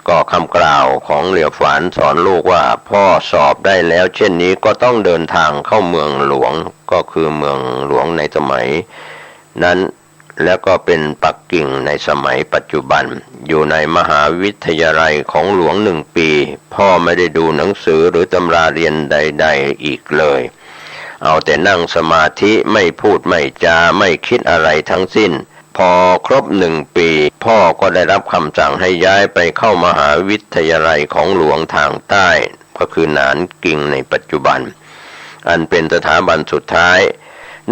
ก็คำกล่าวของเหลียวฝานสอนลูกว่าพ่อสอบได้แล้วเช่นนี้ก็ต้องเดินทางเข้าเมืองหลวงก็คือเมืองหลวงในสมัยนั้นแล้วก็เป็นปักกิ่งในสมัยปัจจุบันอยู่ในมหาวิทยาลัยของหลวง1 ปีพ่อไม่ได้ดูหนังสือหรือตำราเรียนใดๆอีกเลยเอาแต่นั่งสมาธิไม่พูดไม่จาไม่คิดอะไรทั้งสิ้นพอครบ1 ปีพ่อก็ได้รับคำสั่งให้ย้ายไปเข้ามหาวิทยาลัยของหลวงทางใต้ก็คือหนานกิ่งในปัจจุบันอันเป็นสถาบันสุดท้าย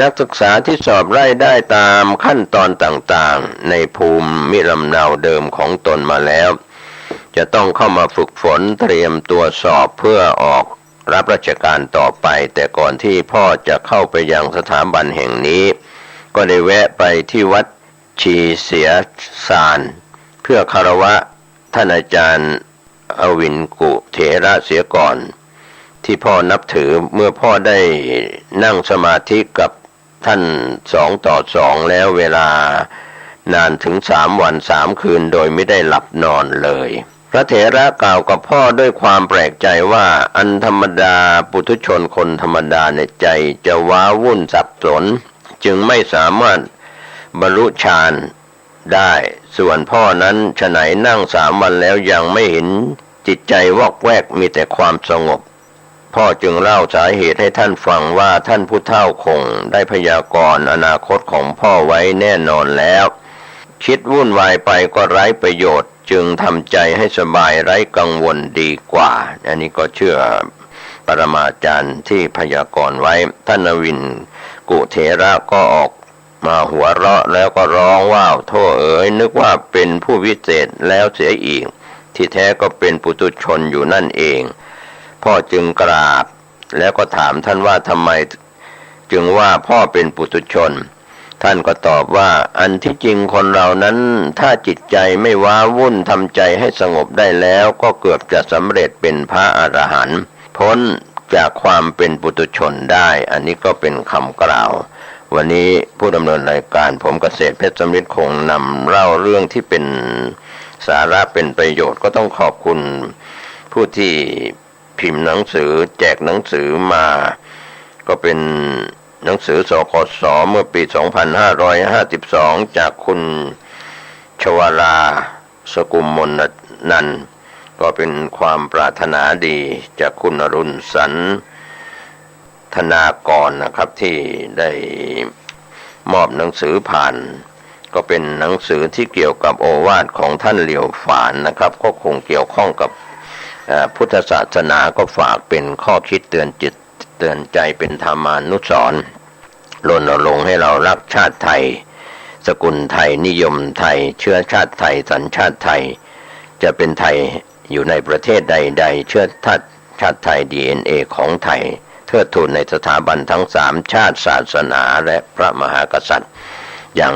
นักศึกษาที่สอบได้ตามขั้นตอนต่างๆในภูมิลำเนาเดิมของตนมาแล้วจะต้องเข้ามาฝึกฝนเตรียมตัวสอบเพื่อออกรับราชการต่อไปแต่ก่อนที่พ่อจะเข้าไปยังสถาบันแห่งนี้ก็ได้แวะไปที่วัดชีเสียสารเพื่อคารวะท่านอาจารย์อวินกุเถระเสียก่อนที่พ่อนับถือเมื่อพ่อได้นั่งสมาธิกับท่าน2 ต่อ 2แล้วเวลานานถึง3 วัน 3 คืนโดยไม่ได้หลับนอนเลยพระเถระกล่าวกับพ่อด้วยความแปลกใจว่าอันธรรมดาปุถุชนคนธรรมดาในใจจะว้าวุ่นสับสนจึงไม่สามารถบรรลุฌานได้ส่วนพ่อนั้นฉะไหนนั่ง3 วันแล้วยังไม่เห็นจิตใจวอกแวกมีแต่ความสงบพ่อจึงเล่าสาเหตุให้ท่านฟังว่าท่านผู้เฒ่าคงได้พยากรณ์อนาคตของพ่อไว้แน่นอนแล้วคิดวุ่นวายไปก็ไร้ประโยชน์จึงทำใจให้สบายไร้กังวลดีกว่าอันนี้ก็เชื่อปรมาจารย์ที่พยากรณ์ไว้ท่านอวินกุเถระก็ออกมาหัวเราะแล้วก็ร้องว่าโธ่เอ๋ยนึกว่าเป็นผู้วิเศษแล้วเสียอีกที่แท้ก็เป็นปุถุชนอยู่นั่นเองพ่อจึงกราบแล้วก็ถามท่านว่าทำไมจึงว่าพ่อเป็นปุถุชนท่านก็ตอบว่าอันที่จริงคนเรานั้นถ้าจิตใจไม่ว้าวุ่นทำใจให้สงบได้แล้วก็เกือบจะสำเร็จเป็นพระอรหันต์พ้นจากความเป็นปุถุชนได้อันนี้ก็เป็นคำกล่าววันนี้ผู้ดำเนินรายการผมเกษตรเพชรสำริดคงนำเล่าเรื่องที่เป็นสาระเป็นประโยชน์ก็ต้องขอบคุณผู้ที่พิมพ์หนังสือแจกหนังสือมาก็เป็นหนังสือสคสเมื่อปี 2552 จากคุณชวราสกุมมลนันท์ก็เป็นความปรารถนาดีจากคุณอรุณสันธนากรนะครับที่ได้มอบหนังสือผ่านก็เป็นหนังสือที่เกี่ยวกับโอวาทของท่านเหลียวฝานนะครับก็คงเกี่ยวข้องกับพุทธศาสนาก็ฝากเป็นข้อคิดเตือนจิตเตือนใจเป็นธรรมานุสรณ์รณรงค์ให้เรารักชาติไทยสกุลไทยนิยมไทยเชื้อชาติไทยสัญชาติไทยจะเป็นไทยอยู่ในประเทศใดๆเชื้อชาติไทย DNA ของไทยเทิดทูนในสถาบันทั้ง3ชาติศาสนาและพระมหากษัตริย์อย่าง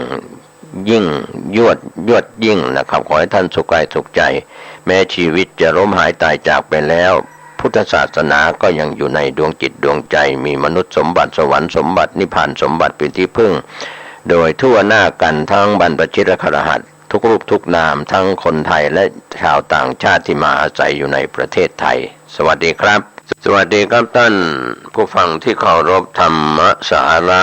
ยิ่งยวดยิ่งนะครับขอให้ท่านสุขกายสุขใจแม้ชีวิตจะล้มหายตายจากไปแล้วพุทธศาสนาก็ยังอยู่ในดวงจิตดวงใจมีมนุษย์สมบัติสวรรค์สมบัตินิพพานสมบัติเป็นที่พึ่งโดยทั่วหน้ากันทั้งบรรพชิตคฤหัสถ์ทุกรูปทุกนามทั้งคนไทยและชาวต่างชาติที่มาอาศัยอยู่ในประเทศไทยสวัสดีครับสวัสดีครับท่านผู้ฟังที่เคารพธรรมสาระ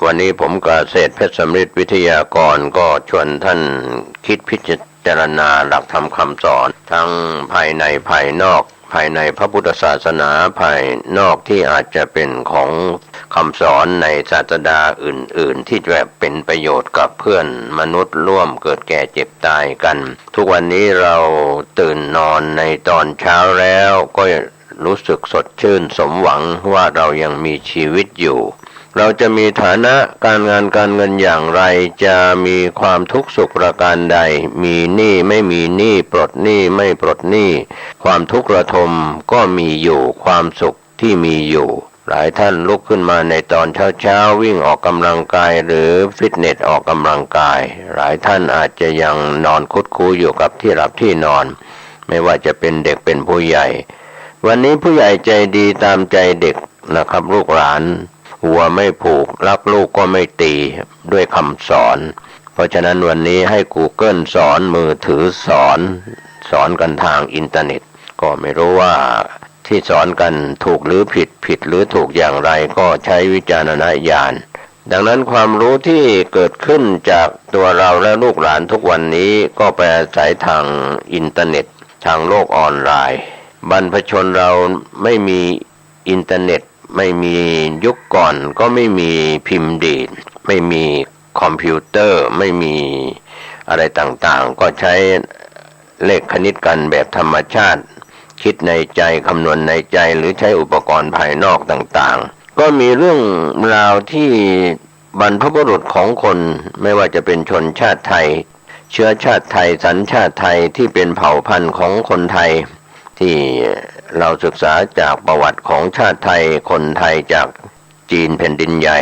วันนี้ผมเกษตรเพชรสำริดวิทยากรก็ชวนท่านคิดพิจารณาหลักธรรมคำสอนทั้งภายในภายนอกภายในพระพุทธศาสนาภายนอกที่อาจจะเป็นของคำสอนในศาสดาอื่นๆที่จะเป็นประโยชน์กับเพื่อนมนุษย์ร่วมเกิดแก่เจ็บตายกันทุกวันนี้เราตื่นนอนในตอนเช้าแล้วก็รู้สึกสดชื่นสมหวังว่าเรายังมีชีวิตอยู่เราจะมีฐานะการงานการเงินอย่างไรจะมีความทุกข์สุขประการใดมีหนี้ไม่มีหนี้ปลดหนี้ไม่ปลดหนี้ความทุกข์ระทมก็มีอยู่ความสุขที่มีอยู่หลายท่านลุกขึ้นมาในตอนเช้าวิ่งออกกำลังกายหรือฟิตเนสออกกำลังกายหลายท่านอาจจะยังนอนคุดคู้อยู่กับที่หลับที่นอนไม่ว่าจะเป็นเด็กเป็นผู้ใหญ่ วันนี้ผู้ใหญ่ใจดีตามใจเด็กนะครับลูกหลานหัวไม่ผูกรักลูกก็ไม่ตีด้วยคำสอนเพราะฉะนั้นวันนี้ให้ Google สอนมือถือสอนกันทางอินเทอร์เน็ตก็ไม่รู้ว่าที่สอนกันถูกหรือผิดหรือถูกอย่างไรก็ใช้วิจารณญาณดังนั้นความรู้ที่เกิดขึ้นจากตัวเราและลูกหลานทุกวันนี้ก็ไปอาศัยทางอินเทอร์เน็ตทางโลกออนไลน์บรรพชนเราไม่มีอินเทอร์เน็ตไม่มียุคก่อนก็ไม่มีพิมพ์ดีดไม่มีคอมพิวเตอร์ไม่มีอะไรต่างๆก็ใช้เลขคณิตกันแบบธรรมชาติคิดในใจคำนวณในใจหรือใช้อุปกรณ์ภายนอกต่างๆก็มีเรื่องราวที่บรรพบุรุษของคนไม่ว่าจะเป็นชนชาติไทยเชื้อชาติไทยสัญชาติไทยที่เป็นเผ่าพันธุ์ของคนไทยที่เราศึกษาจากประวัติของชาติไทยคนไทยจากจีนแผ่นดินใหญ่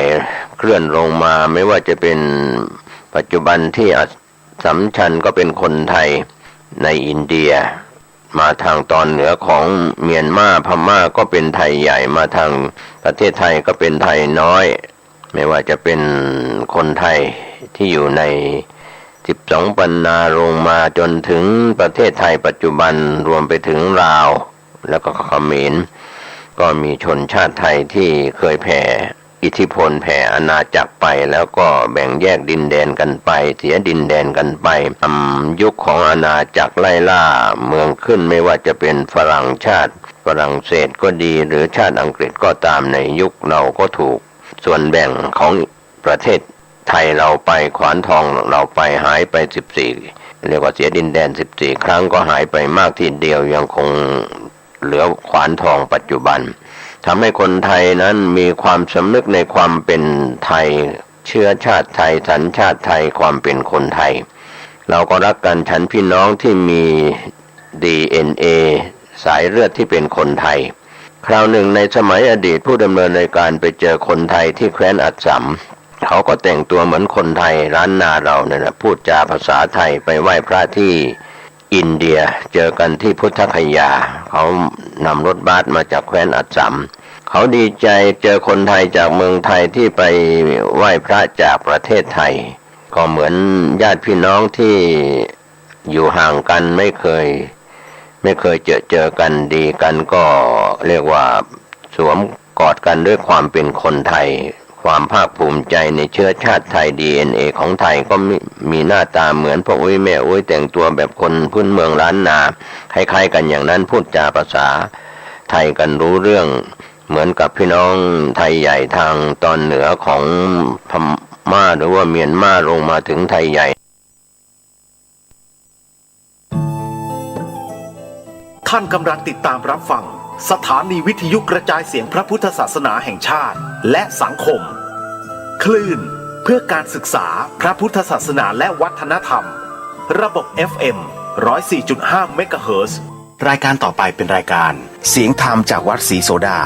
เคลื่อนลงมาไม่ว่าจะเป็นปัจจุบันที่อัสสัมชัญก็เป็นคนไทยในอินเดียมาทางตอนเหนือของเมียนมาพม่าก็เป็นไทยใหญ่มาทางประเทศไทยก็เป็นไทยน้อยไม่ว่าจะเป็นคนไทยที่อยู่ใน12ปันนาลงมาจนถึงประเทศไทยปัจจุบันรวมไปถึงลาวแล้วก็เขมรก็มีชนชาติไทยที่เคยแผ่อิทธิพลแผ่อาณาจักรไปแล้วก็แบ่งแยกดินแดนกันไปเสียดินแดนกันไปทำยุคของอาณาจักรไล่ล่าเมืองขึ้นไม่ว่าจะเป็นฝรั่งเศสก็ดีหรือชาติอังกฤษก็ตามในยุคเราก็ถูกส่วนแบ่งของประเทศไทยเราไปขวานทองเราไปหายไป14เรียกว่าเสียดินแดน14ครั้งก็หายไปมากทีเดียวยังคงเหลือขวานทองปัจจุบันทำให้คนไทยนั้นมีความสำนึกในความเป็นไทยเชื้อชาติไทยสัญชาติไทยความเป็นคนไทยเราก็รักกันฉันพี่น้องที่มี DNA สายเลือดที่เป็นคนไทยคราวหนึ่งในสมัยอดีตผู้ดำเนินรายการไปเจอคนไทยที่แคว้นอัสสัมเขาก็แต่งตัวเหมือนคนไทยร้านนาเราเนี่ยนะพูดจาภาษาไทยไปไหว้พระที่อินเดียเจอกันที่พุทธคยาเขานำรถบัสมาจากแคว้นอัสสัมเขาดีใจเจอคนไทยจากเมืองไทยที่ไปไหว้พระจากประเทศไทยก็เหมือนญาติพี่น้องที่อยู่ห่างกันไม่เคยเจอกันดีกันก็เรียกว่าสวมกอดกันด้วยความเป็นคนไทยความภาคภูมิใจในเชื้อชาติไทย DNA ของไทยก็มีหน้าตาเหมือนพ่ออุ้ยแม่อุ้ยแต่งตัวแบบคนพื้นเมืองล้านนาคล้ายๆกันอย่างนั้นพูดจาภาษาไทยกันรู้เรื่องเหมือนกับพี่น้องไทยใหญ่ทางตอนเหนือของพม่าหรือว่าเมียนมาลงมาถึงไทยใหญ่ท่านกำลังติดตามรับฟังสถานีวิทยุกระจายเสียงพระพุทธศาสนาแห่งชาติและสังคมคลื่นเพื่อการศึกษาพระพุทธศาสนาและวัฒนธรรมระบบ FM 104.5 เมกะเฮิรตซ์รายการต่อไปเป็นรายการเสียงธรรมจากวัดศรีโสดา